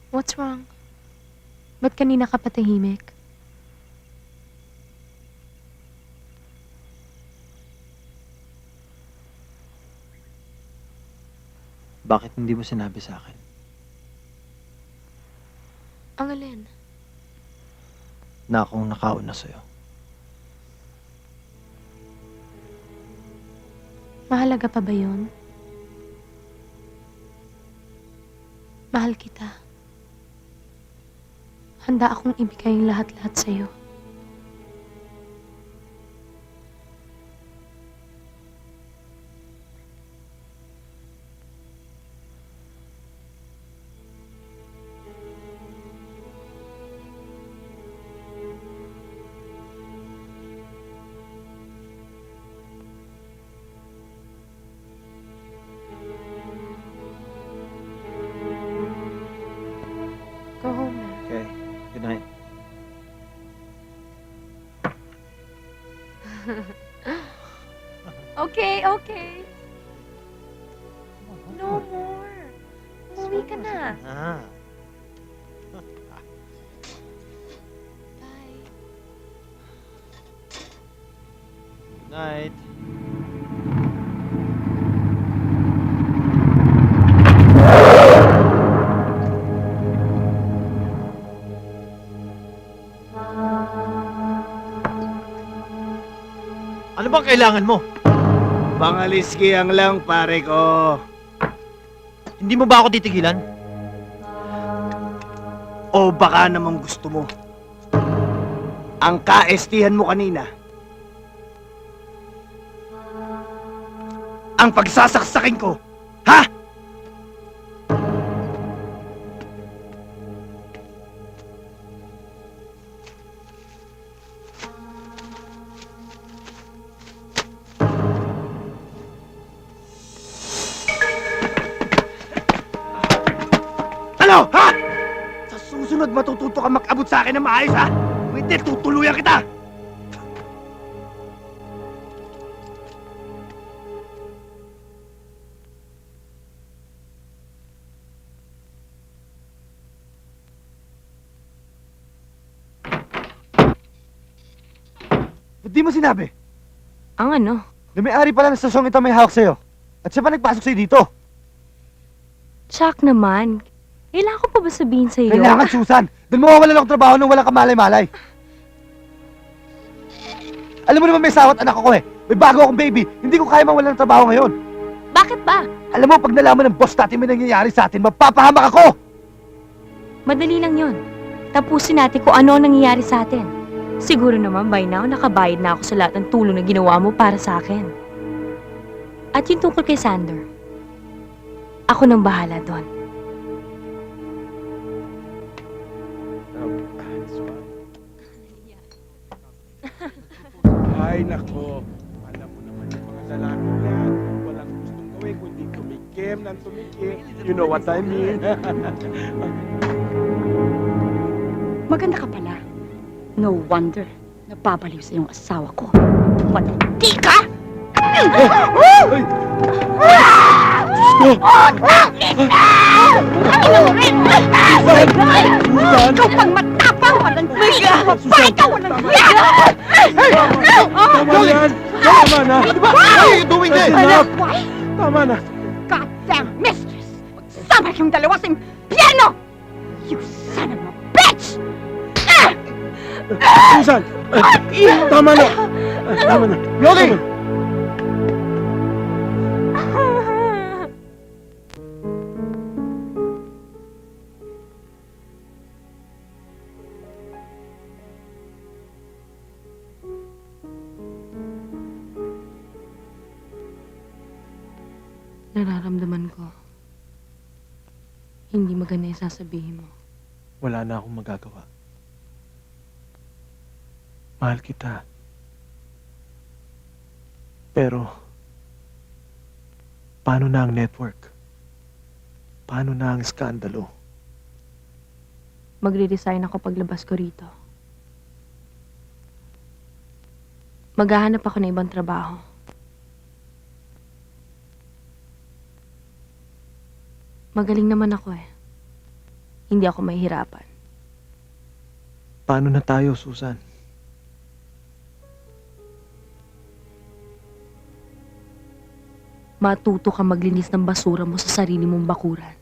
What's wrong? Ba't kanina ka patahimik? Bakit hindi mo sinabi sa akin? Ang alin? Na akong nakauna sa'yo. Mahalaga pa ba yun? Mahal kita. Handa akong ibigay ang lahat-lahat sa'yo. Go home na. Okay, good night. Okay, okay. No more. Umuwi ka na. Ah. Bye. Night. Ano bang kailangan mo? Pangaliskiyang lang, pare ko. Hindi mo ba ako titigilan? O baka namang gusto mo. Ang kaestihan mo kanina. Ang pagsasaksakin ko. Ha? Ano? Ha? Sa susunod matututo ka mag-abot sa akin ng maayos, ha? Kung hindi, tutuluyan kita! Ba't di mo sinabi? Ang ano? Na may-ari pala ng stasyong ito may hawak sa'yo. At siya pa nagpasok sa'yo dito. Chuck naman. Kailangan ko pa ba sabihin sa'yo? Kailangan, Susan! Dahil mawawalan ako trabaho nung walang kamalay-malay. Alam mo naman may sawat anak ako eh. May bago akong baby. Hindi ko kaya mawalan ng trabaho ngayon. Bakit ba? Alam mo, pag nalaman ng boss natin may nangyayari sa atin, mapapahamak ako! Madali lang yon. Tapusin natin kung ano ang nangyayari sa atin. Siguro naman by now, nakabayad na ako sa lahat ng tulong na ginawa mo para sa akin. At yung tungkol kay Sander, ako nang bahala doon. Ay, nako. Alam mo naman yung mga lalaki yan. Walang gustong gawin kundi tumikim ng tumikim. You know what I mean? Maganda ka pala. No wonder. Napabaliw sa iyong asawa ko. Malandi ka! Ikaw pang matapang! Walang tiga! Ikaw walang tiga! Tama yan! Tama na! What are you doing there? Why? Tama na! Goddamn mistress! Magsama kayong dalawa sa impyerno! You son of a bitch! Susan! Tama na! Tama na! Yogi! Nararamdaman ko. Hindi maganda yung sasabihin mo. Wala na akong magagawa. Mahal kita. Pero, paano na ang network? Paano na ang skandalo? Magre-resign ako paglabas ko rito. Maghahanap ako ng ibang trabaho. Magaling naman ako eh. Hindi ako mahihirapan. Paano na tayo, Susan? Matuto ka maglinis ng basura mo sa sarili mong bakuran.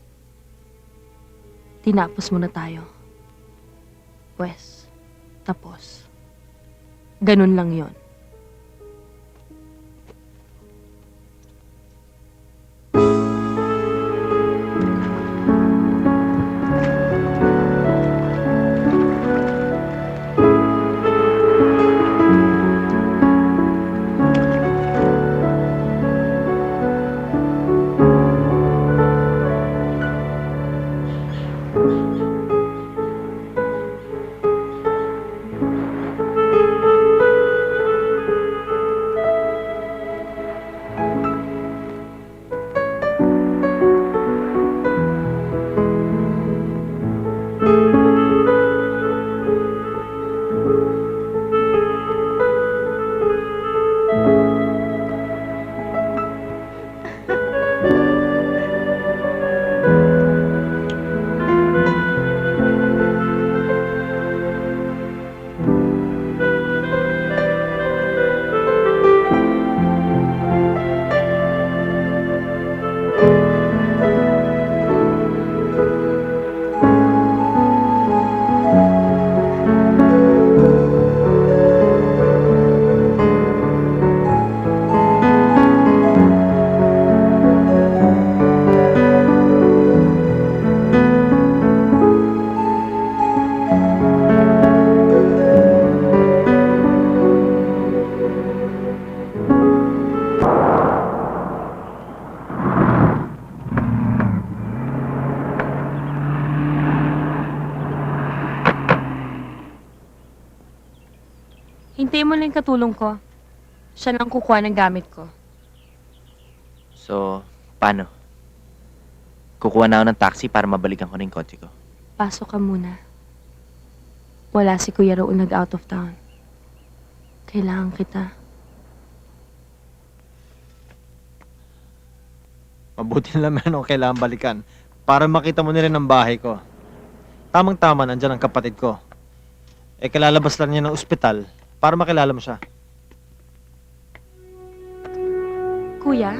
Tinapos mo na tayo. Pwes, tapos. Ganun lang yon. Hintayin mo lang yung katulong ko. Siya nang kukuha ng gamit ko. So, paano? Kukuha na ako ng taxi para mabalikan ko na yung kotse ko. Pasok ka muna. Wala si Kuya Raul nag-out of town. Kailangan kita. Mabuti na lang meron akong kailangan balikan para makita mo na rin ang bahay ko. Tamang-tama, nandyan ang kapatid ko. Eh, kalalabas lang niya ng ospital para makilala mo siya. Kuya?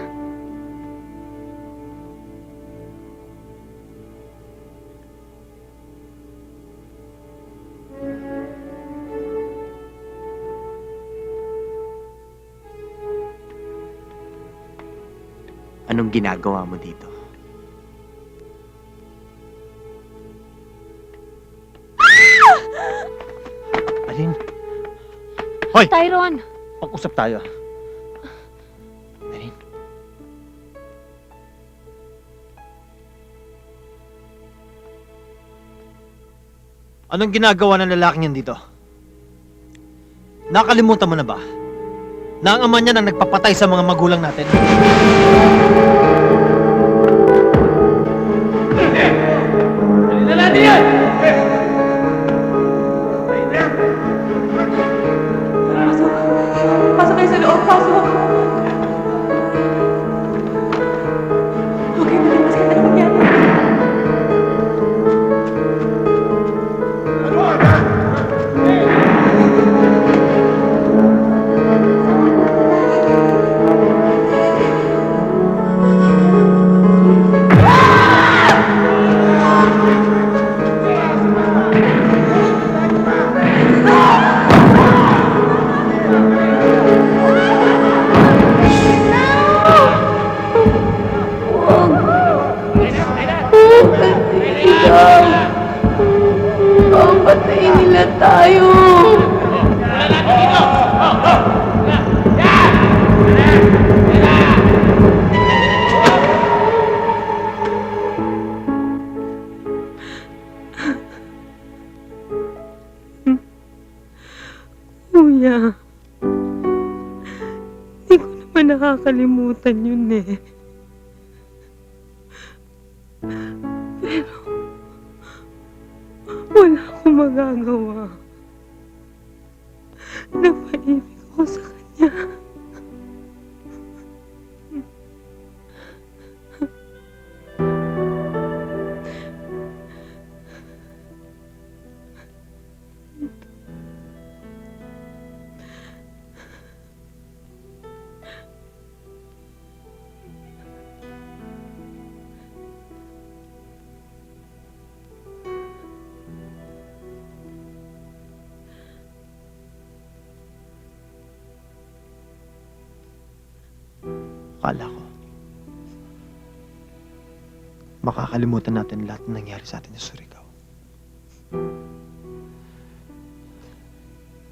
Anong ginagawa mo dito? Alin? Hoy! Tyron! Pag-usap tayo. Alin? Anong ginagawa ng lalaking yan dito? Nakalimutan mo na ba? Na ang ama niya nang nagpapatay sa mga magulang natin. Pasok kayo sa loob, pasok! Okay, malimas ka na nangyari. Patayin nila tayo! Kuya, hindi ko naman nakakalimutan yun eh. Pero, wala akong magagawa. Napaibig ako sa kanya. Akala ko, makakalimutan natin lahat ng nangyari sa atin sa Surigao.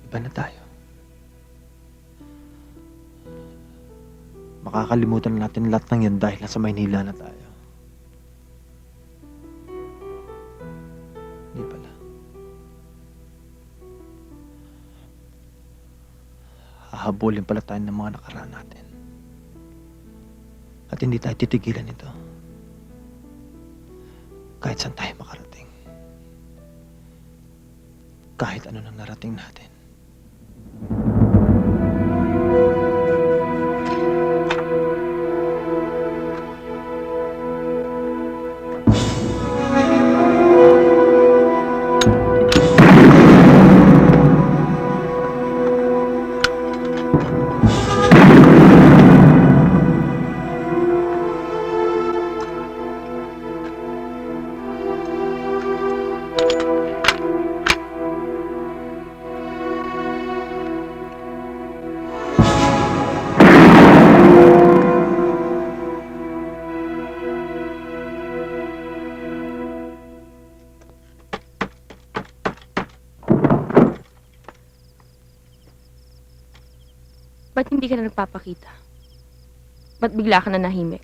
Iba na tayo. Makakalimutan natin lahat ng yan dahil nasa Maynila na tayo. Hindi pala. Hahabulin pala tayo ng mga nakaraan natin. At hindi tayo titigilan ito. Kahit saan tayo makarating. Kahit ano nang narating natin. Ba't hindi ka na nagpapakita? Ba't bigla ka na nahimik?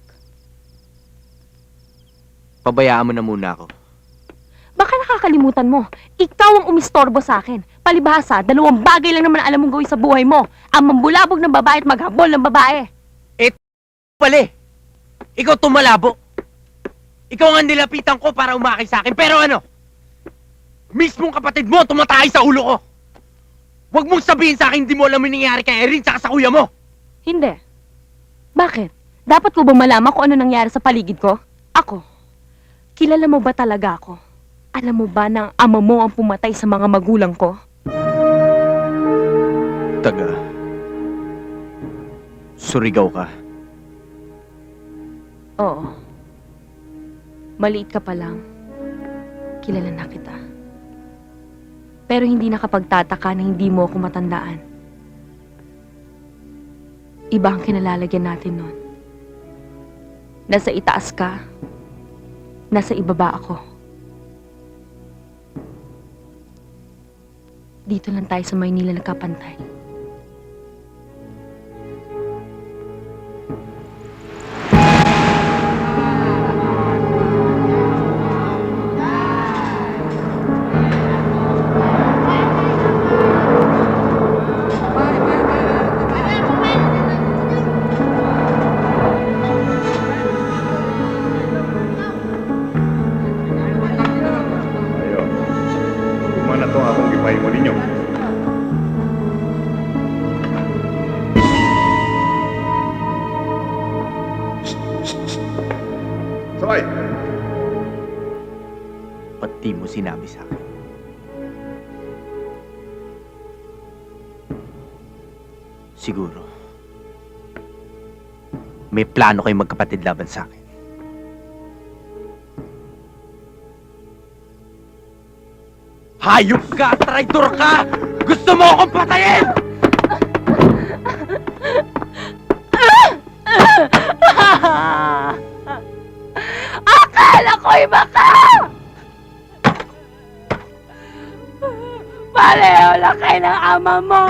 Pabayaan mo na muna ako. Baka nakakalimutan mo. Ikaw ang umistorbo sa akin. Palibhasa, 2 bagay lang naman alam mong gawin sa buhay mo. Ang mambulabog ng babae at maghabol ng babae. Pali! Ikaw tumalabo! Ikaw nga nilapitan ko para umakay sa akin, pero ano? Mismong kapatid mo tumatay sa ulo ko! Huwag mong sabihin sa akin hindi mo alam yung nangyayari kay Erin tsaka sa kuya mo! Hindi. Bakit? Dapat ko ba malaman kung ano nangyari sa paligid ko? Ako. Kilala mo ba talaga ako? Alam mo ba na ang ama mo ang pumatay sa mga magulang ko? Surigao ka. Oo. Maliit ka pa lang. Kilala na kita. Pero hindi nakapagtataka na hindi mo ako matandaan. Iba ang kinalalagyan natin nun. Nasa itaas ka, nasa ibaba ako. Dito lang tayo sa Maynila nagkapantay. Mana to akong gipahingo ninyo. Sabay! Ba't di mo sinabi sa akin? Siguro, may plano kayong magkapatid laban sa akin. Hayop ka! Traitor ka! Gusto mo akong patayin! Akala ko iba ka! Pareho lang kayo ng ama mo!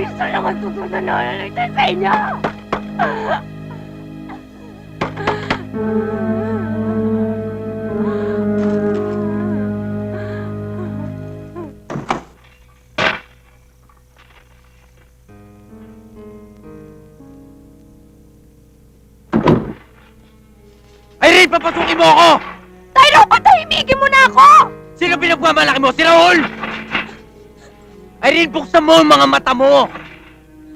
Isa lang ang susunod na nalagtan sa inyo! Irene, papasukin mo ako! Tyrone, patahimigin mo na ako! Sino pinagmamalaki mo? Si Raul! Irene, buksan mo ang mga mata mo!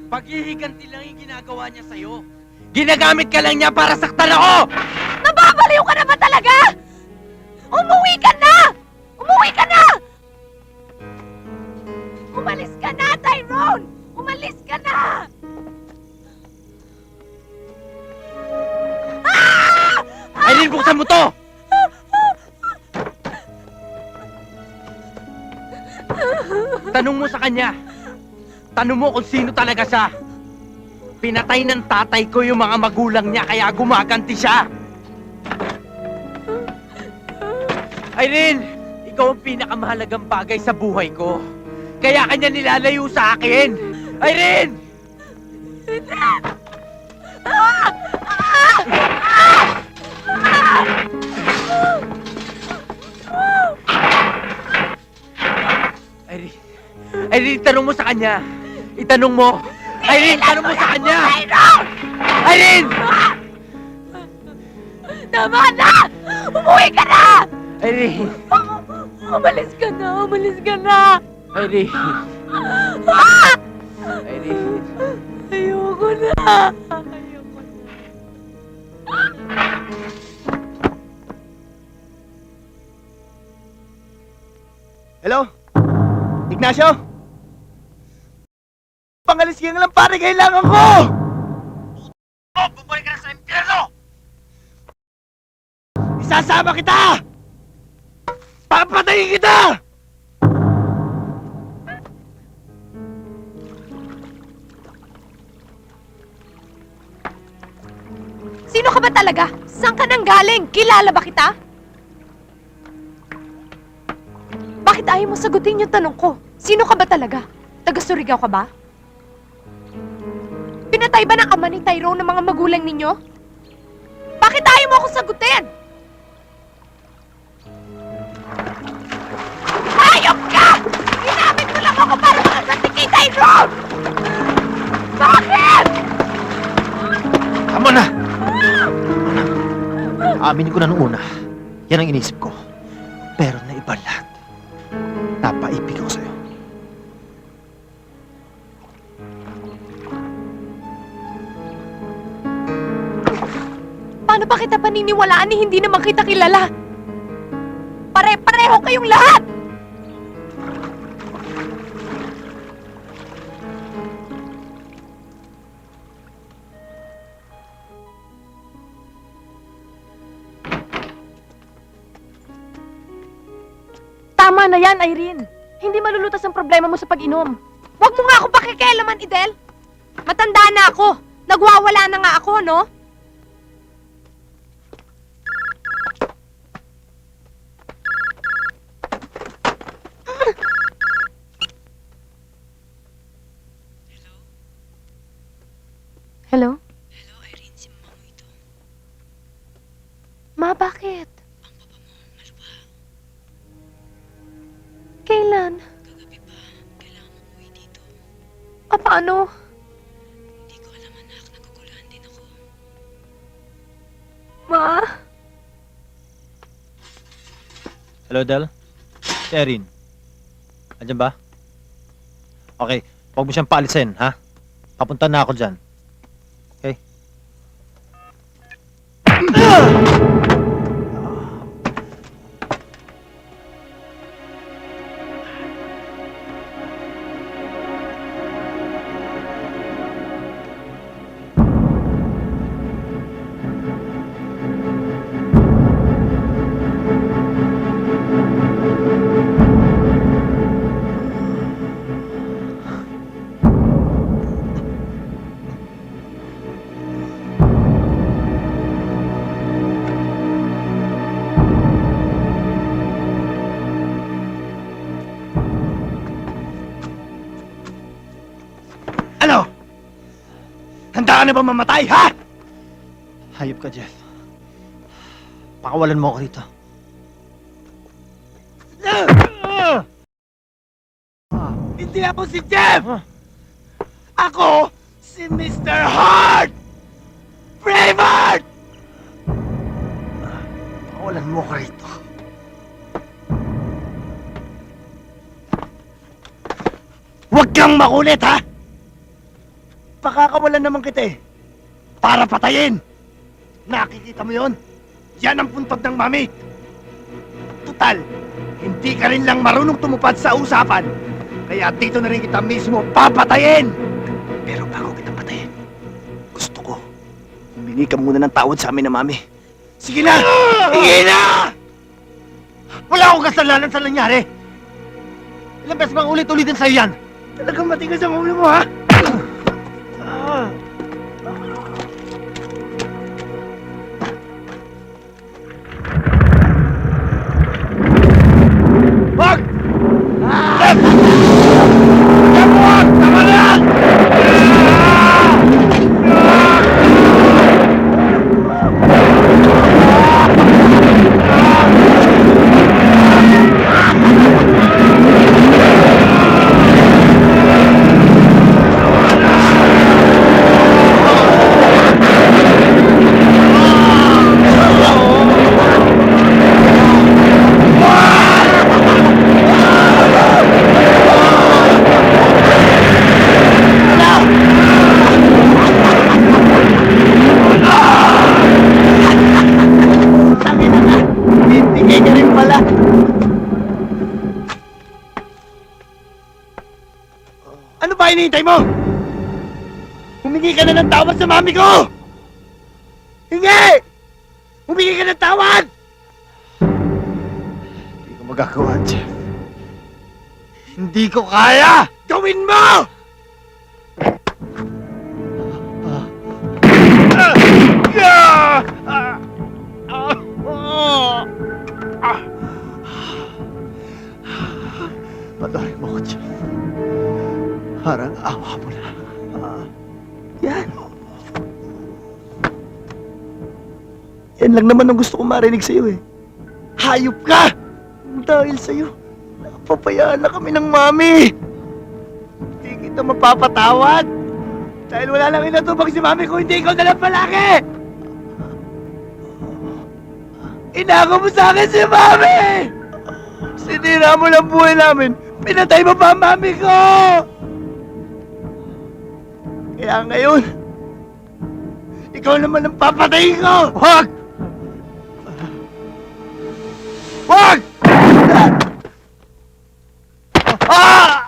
Paghihiganti lang yung ginagawa niya sa'yo. Ginagamit ka lang niya para saktan ako! Nababaliw ka na ba talaga? Umuwi ka na! Umuwi ka na! Umalis ka na, Tyrone! Umalis ka na! Irene, buksan mo to! Tanong mo sa kanya. Tanong mo kung sino talaga siya. Pinatay ng tatay ko yung mga magulang niya kaya gumaganti siya. Irene, ikaw ang pinakamahalagang bagay sa buhay ko. Kaya kanya nilalayo sa akin. Irene! Irene, tanong mo sa kanya. Itanong mo. Irene, tanong mo sa kanya. Irene! Tama na! Umuwi ka na! Irene! Umalis ka na! Umalis ka na! Irene! Irene! Ayoko na! Ayoko na! Hello? Ignacio? Pangalis ka lang pare, kailangan ko! Bumalik ka na sa impyerno! Isasama kita! Papatayin kita! Sino ka ba talaga? Saan ka nang galing? Kilala ba kita? ayaw mo sagutin yung tanong ko? Sino ka ba talaga? Taga-Surigao ka ba? Pinatay ba ng ama ni Tyrone ng mga magulang ninyo? Bakit ayaw mo ako sagutin? Hayop ka! Ginamit mo lang ako para makaganti kay Tyrone! Bakit? Tama na! Aminin ko na nung una. Yan ang inisip ko. Pero na iba lahat. Napaibig ako sa'yo. Paano ba kita paniniwalaan ni hindi naman kita kilala? Pare-pareho kayong lahat! Tama na yan, Irene. Hindi malulutas ang problema mo sa pag-inom. Huwag mo nga ako pakikialaman, Idel! Matanda na ako! Nagwawala na nga ako, no? Hello? Hello, Irene. Si mama mo ito. Ma, bakit? Ang papa mo, malupa. Kailan? Kagabi pa. Kailangan mo umuwi dito. Paano? Hindi ko alam, anak. Naguguluhan din ako. Ma? Hello, Del? Si Erin. Andiyan ba? Okay, huwag mo siyang paalisin, ha? Papunta na ako dyan. Okay? Ano? Handa ka na ba mamatay, ha? Hayop ka, Jeff. Pakawalan mo ako rito. Hindi ako si Jeff! Ako, si Mr. Hart! Braveheart! Pakawalan mo ako rito. Huwag kang makulit, ha? Pakakawalan naman kita, eh. Para patayin! Nakikita mo yon? Yan ang puntod ng mami. Tutal, hindi ka rin lang marunong tumupad sa usapan. Kaya dito na rin kita mismo papatayin! Pero bago kita patayin, gusto ko, humingi ka muna ng tawad sa amin na mami. Sige na! Sige na! Wala akong kasalanan sa nangyari. Ilang beses bang ulit-ulitin sa'yo yan? Talagang matigas ang ulo mo, ha? Wag! Jeff! Jeff, wag! Tama na yan! Bibigay ka rin pala. Ano ba hinihintay mo? Humingi ka na ng tawad sa mami ko! Hingi! Humingi ka ng tawad! Hindi ko magagawa, Jeff. Hindi ko kaya! Gawin mo! ako, Chief. Parang awa mo na. Yan. Yan lang naman ang gusto kong marinig sa'yo eh. Hayop ka! Dahil sa'yo, napapayaan na kami ng mami. Hindi kita mapapatawad. Dahil wala lang inatubag si mami kung hindi ikaw na lang palaki! Inako mo sa akin si mami! Sinira mo lang buhay namin. Pinatay mo pa ang mami ko! Kaya ngayon, ikaw naman ang papatayin ko! Huwag! Huwag! Ah!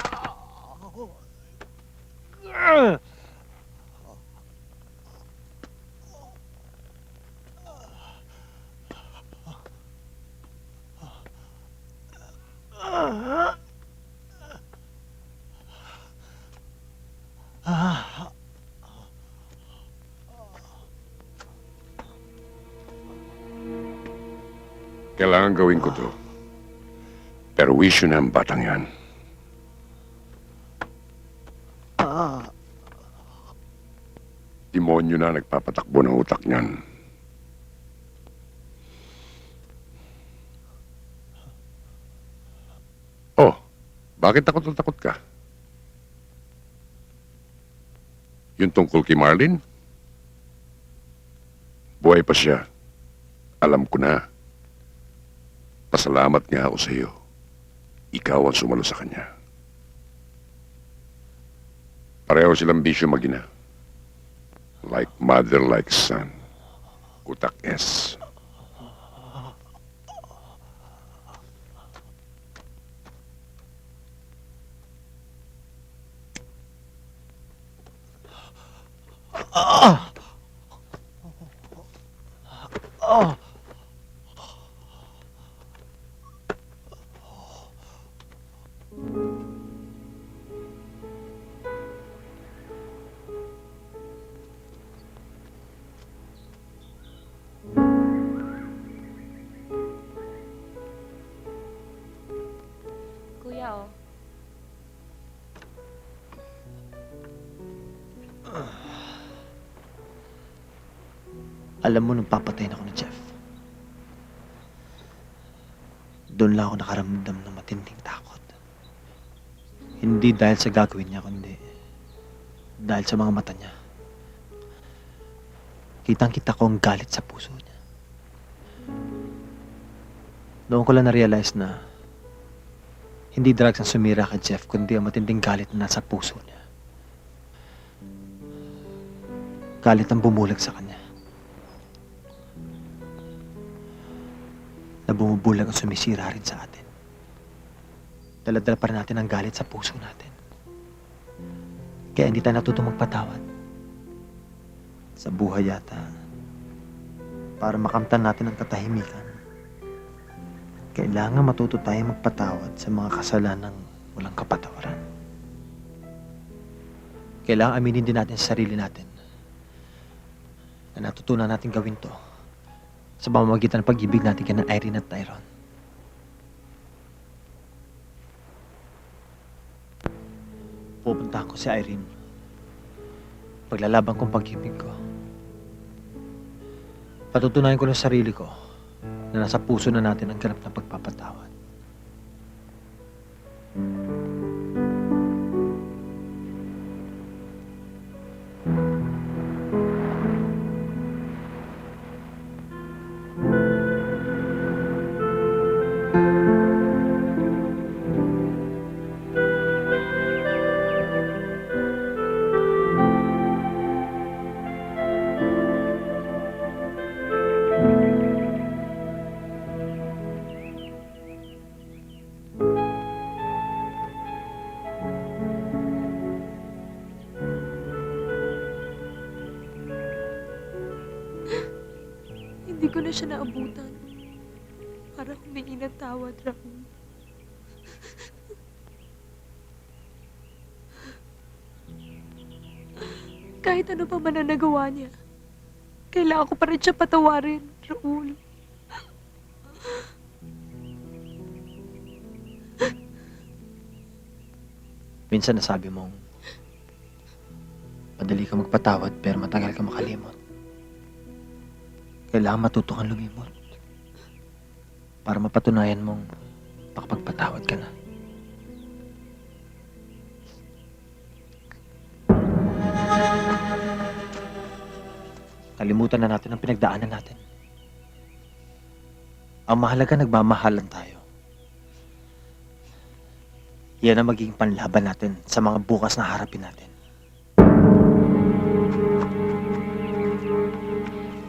Kailangan gawin ko to. Pero wisyo na ang batang yan. Demonyo na nagpapatakbo ng utak niyan. Oh, bakit takot na takot ka? Yung tungkol kay Marlene? Buhay pa siya. Alam ko na. Pasalamat nga ako sa iyo. Ikaw ang sumalo sa kanya. Pareho silang bisyo mag-ina. Like mother, like son. Utak S. Kuya, oh. Alam mo nung papatayin ako ni Jeff, doon lang ako nakaramdam ng matinding takot. Hindi dahil sa gagawin niya, kundi dahil sa mga mata niya. Kitang-kita ko ang galit sa puso niya. Doon ko lang na-realize na hindi drugs ang sumira kay Jeff, kundi ang matinding galit na nasa puso niya. Galit ang bumulag sa kanya. Na bumubulag ang sumisira rin sa atin. Dala-dala pa rin natin ang galit sa puso natin. Kaya hindi tayo natutong magpatawad. Sa buhay yata, para makamtan natin ang katahimikan, kailangan matuto tayong magpatawad sa mga kasalanang walang kapatawaran. Kailangan aminin din natin sa sarili natin na natutunan natin gawin to sa pamamagitan ng pag-ibig natin kina Irene at Tyrone. Pupuntahan ko si Irene. Paglalaban kong pag-ibig ko. Patutunayan ko ng sarili ko na nasa puso na natin ang ganap ng pagpapatawad. Hindi ko na siya naabutan para humingi ng tawad, Raul. Kahit ano pa man ang nagawa niya, kailangan ko pa rin siya patawarin, Raul. Minsan nasabi mong madali ka magpatawad pero matagal ka makalimot. Kailangan matuto kang lumimot para mapatunayan mong makapagpatawad ka na. Kalimutan na natin ang pinagdaanan natin. Ang mahalaga, nagmamahalan tayo. Yan ang magiging panlaban natin sa mga bukas na harapin natin.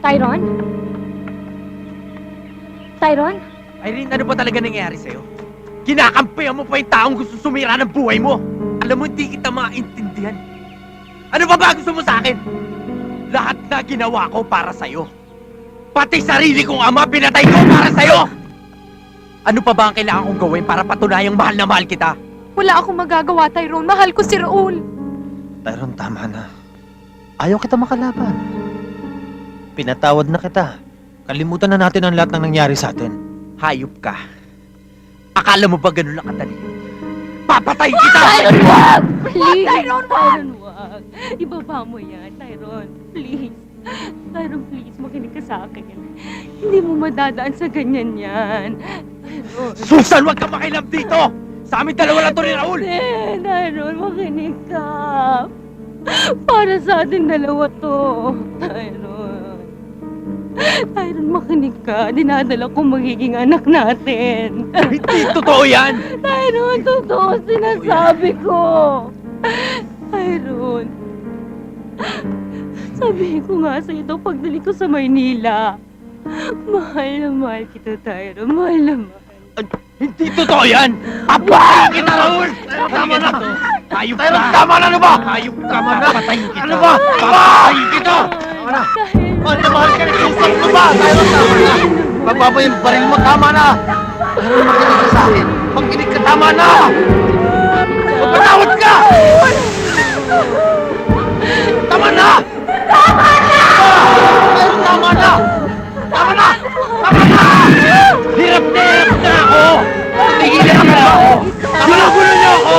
Tyron? Tyron? Irene, ano ba talaga nangyayari sa'yo? Kinakampihan mo pa yung taong gusto sumira ng buhay mo. Alam mo, hindi kita maintindihan. Ano ba gusto mo sa akin? Lahat na ginawa ko para sa'yo. Pati sarili kong ama, pinatay ko para sa'yo! Ano pa ba ang kailangan kong gawin para patunayang mahal na mahal kita? Wala akong magagawa, Tyrone. Mahal ko si Raul. Tyron, tama na. Ayaw kita makalaban. Pinatawad na kita. Kalimutan na natin ang lahat ng nangyari sa atin. Hayop ka. Akala mo ba ganun lang kadali? Papatay kita! Tyron, wag! Please! Tyron, wag! Tyron, wag! Ibaba mo yan, Tyron. Please. Tyron, please, makinig ka sa akin. Hindi mo madadaan sa ganyan yan. Tyron. Susan, wag ka makilap dito! Sa amin dalawa lang to ni Raul! Tyron, makinig ka. Para sa atin dalawa to. Tyron. Tyron, makinig ka. Dinadala ko magiging anak natin. Hindi totoo yan! Tyron, totoo sinasabi ko. Tyron. Sabihin ko nga sa'yo ito pagdali ko sa Maynila. Mahal na mahal kita, Tyron. Mahal na mahal. Hindi totoo yan! Papatayin kita, Raul! Tama na! Hayop ka! Tama na, ano ba? Hayop ka, papatayin kita! Ano ba? Papatayin kita! Tama na! Mahal na mahal ka na! Susan ko ba? Tyron, tama na! Pagbaba yung baril mo, tama na! Tyron, makinig ka sa akin! Makinig ka, tama na! Magpatawad ka! Tama na! Tama na! Tyron, tama na! Tama na! Tama na! Hirap na ako! Tigilan ka na ako! Ginugulo niyo ako!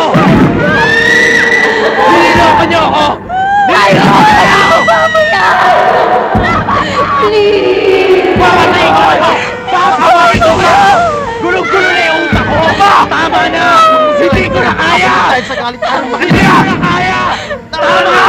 Nililoko niyo ako! Nililoko niyo ako! Please! Papatay ko kayo! Papatay ko kayo! Gulong-gulo na yung utak ko! Tama na! Hindi ko na kaya! Hindi ko na kaya! Tama na!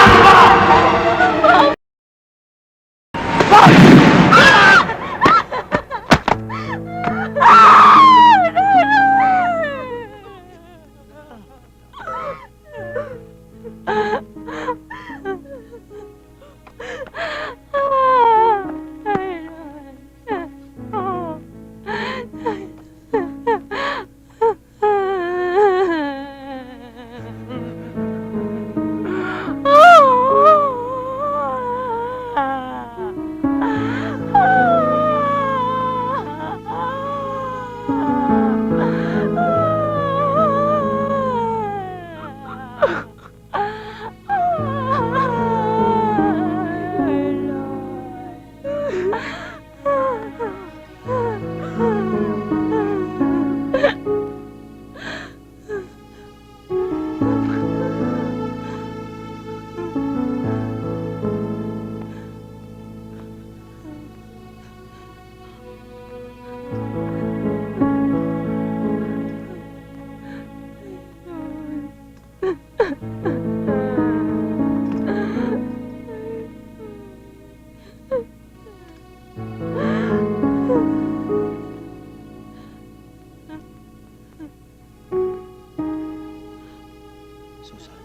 Susan,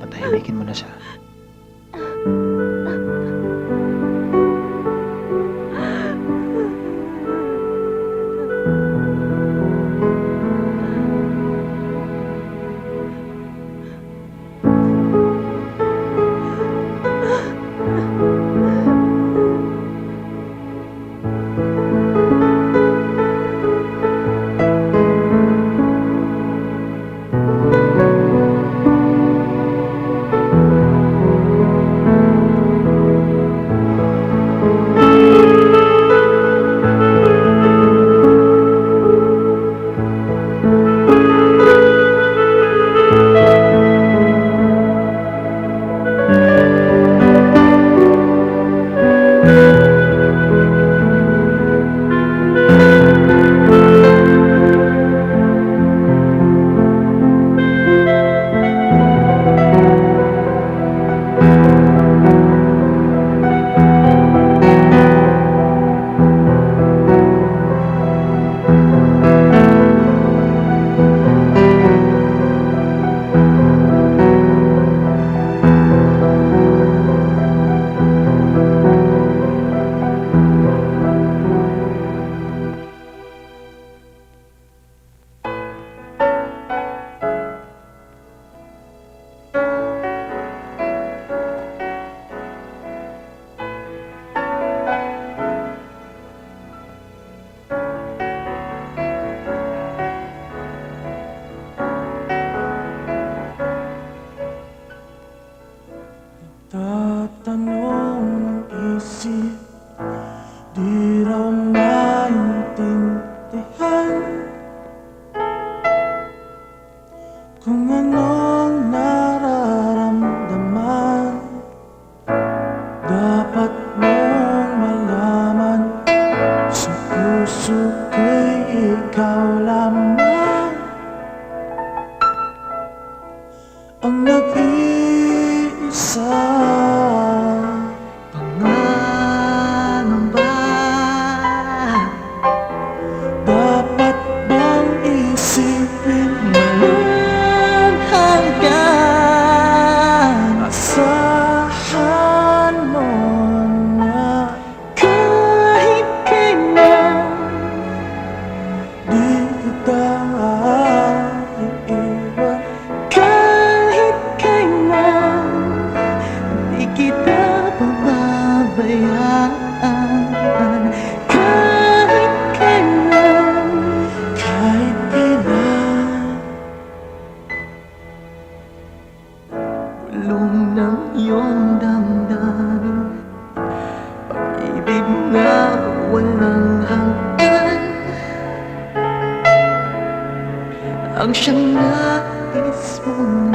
patahimikin mo na siya. Kung anong nararamdaman, dapat mong malaman. Sa puso ko'y ikaw lamang ang nag-iisa. Pangangamba, dapat bang isipin walang hanggan? Asahan mo na kahit kailan di kita iiwan. Kahit kailan di kita pababayaan. Kahit kailan, kahit kailan, bulong ng iyong damdamin, pag-ibig na walang hanggan, ang siyang nais mong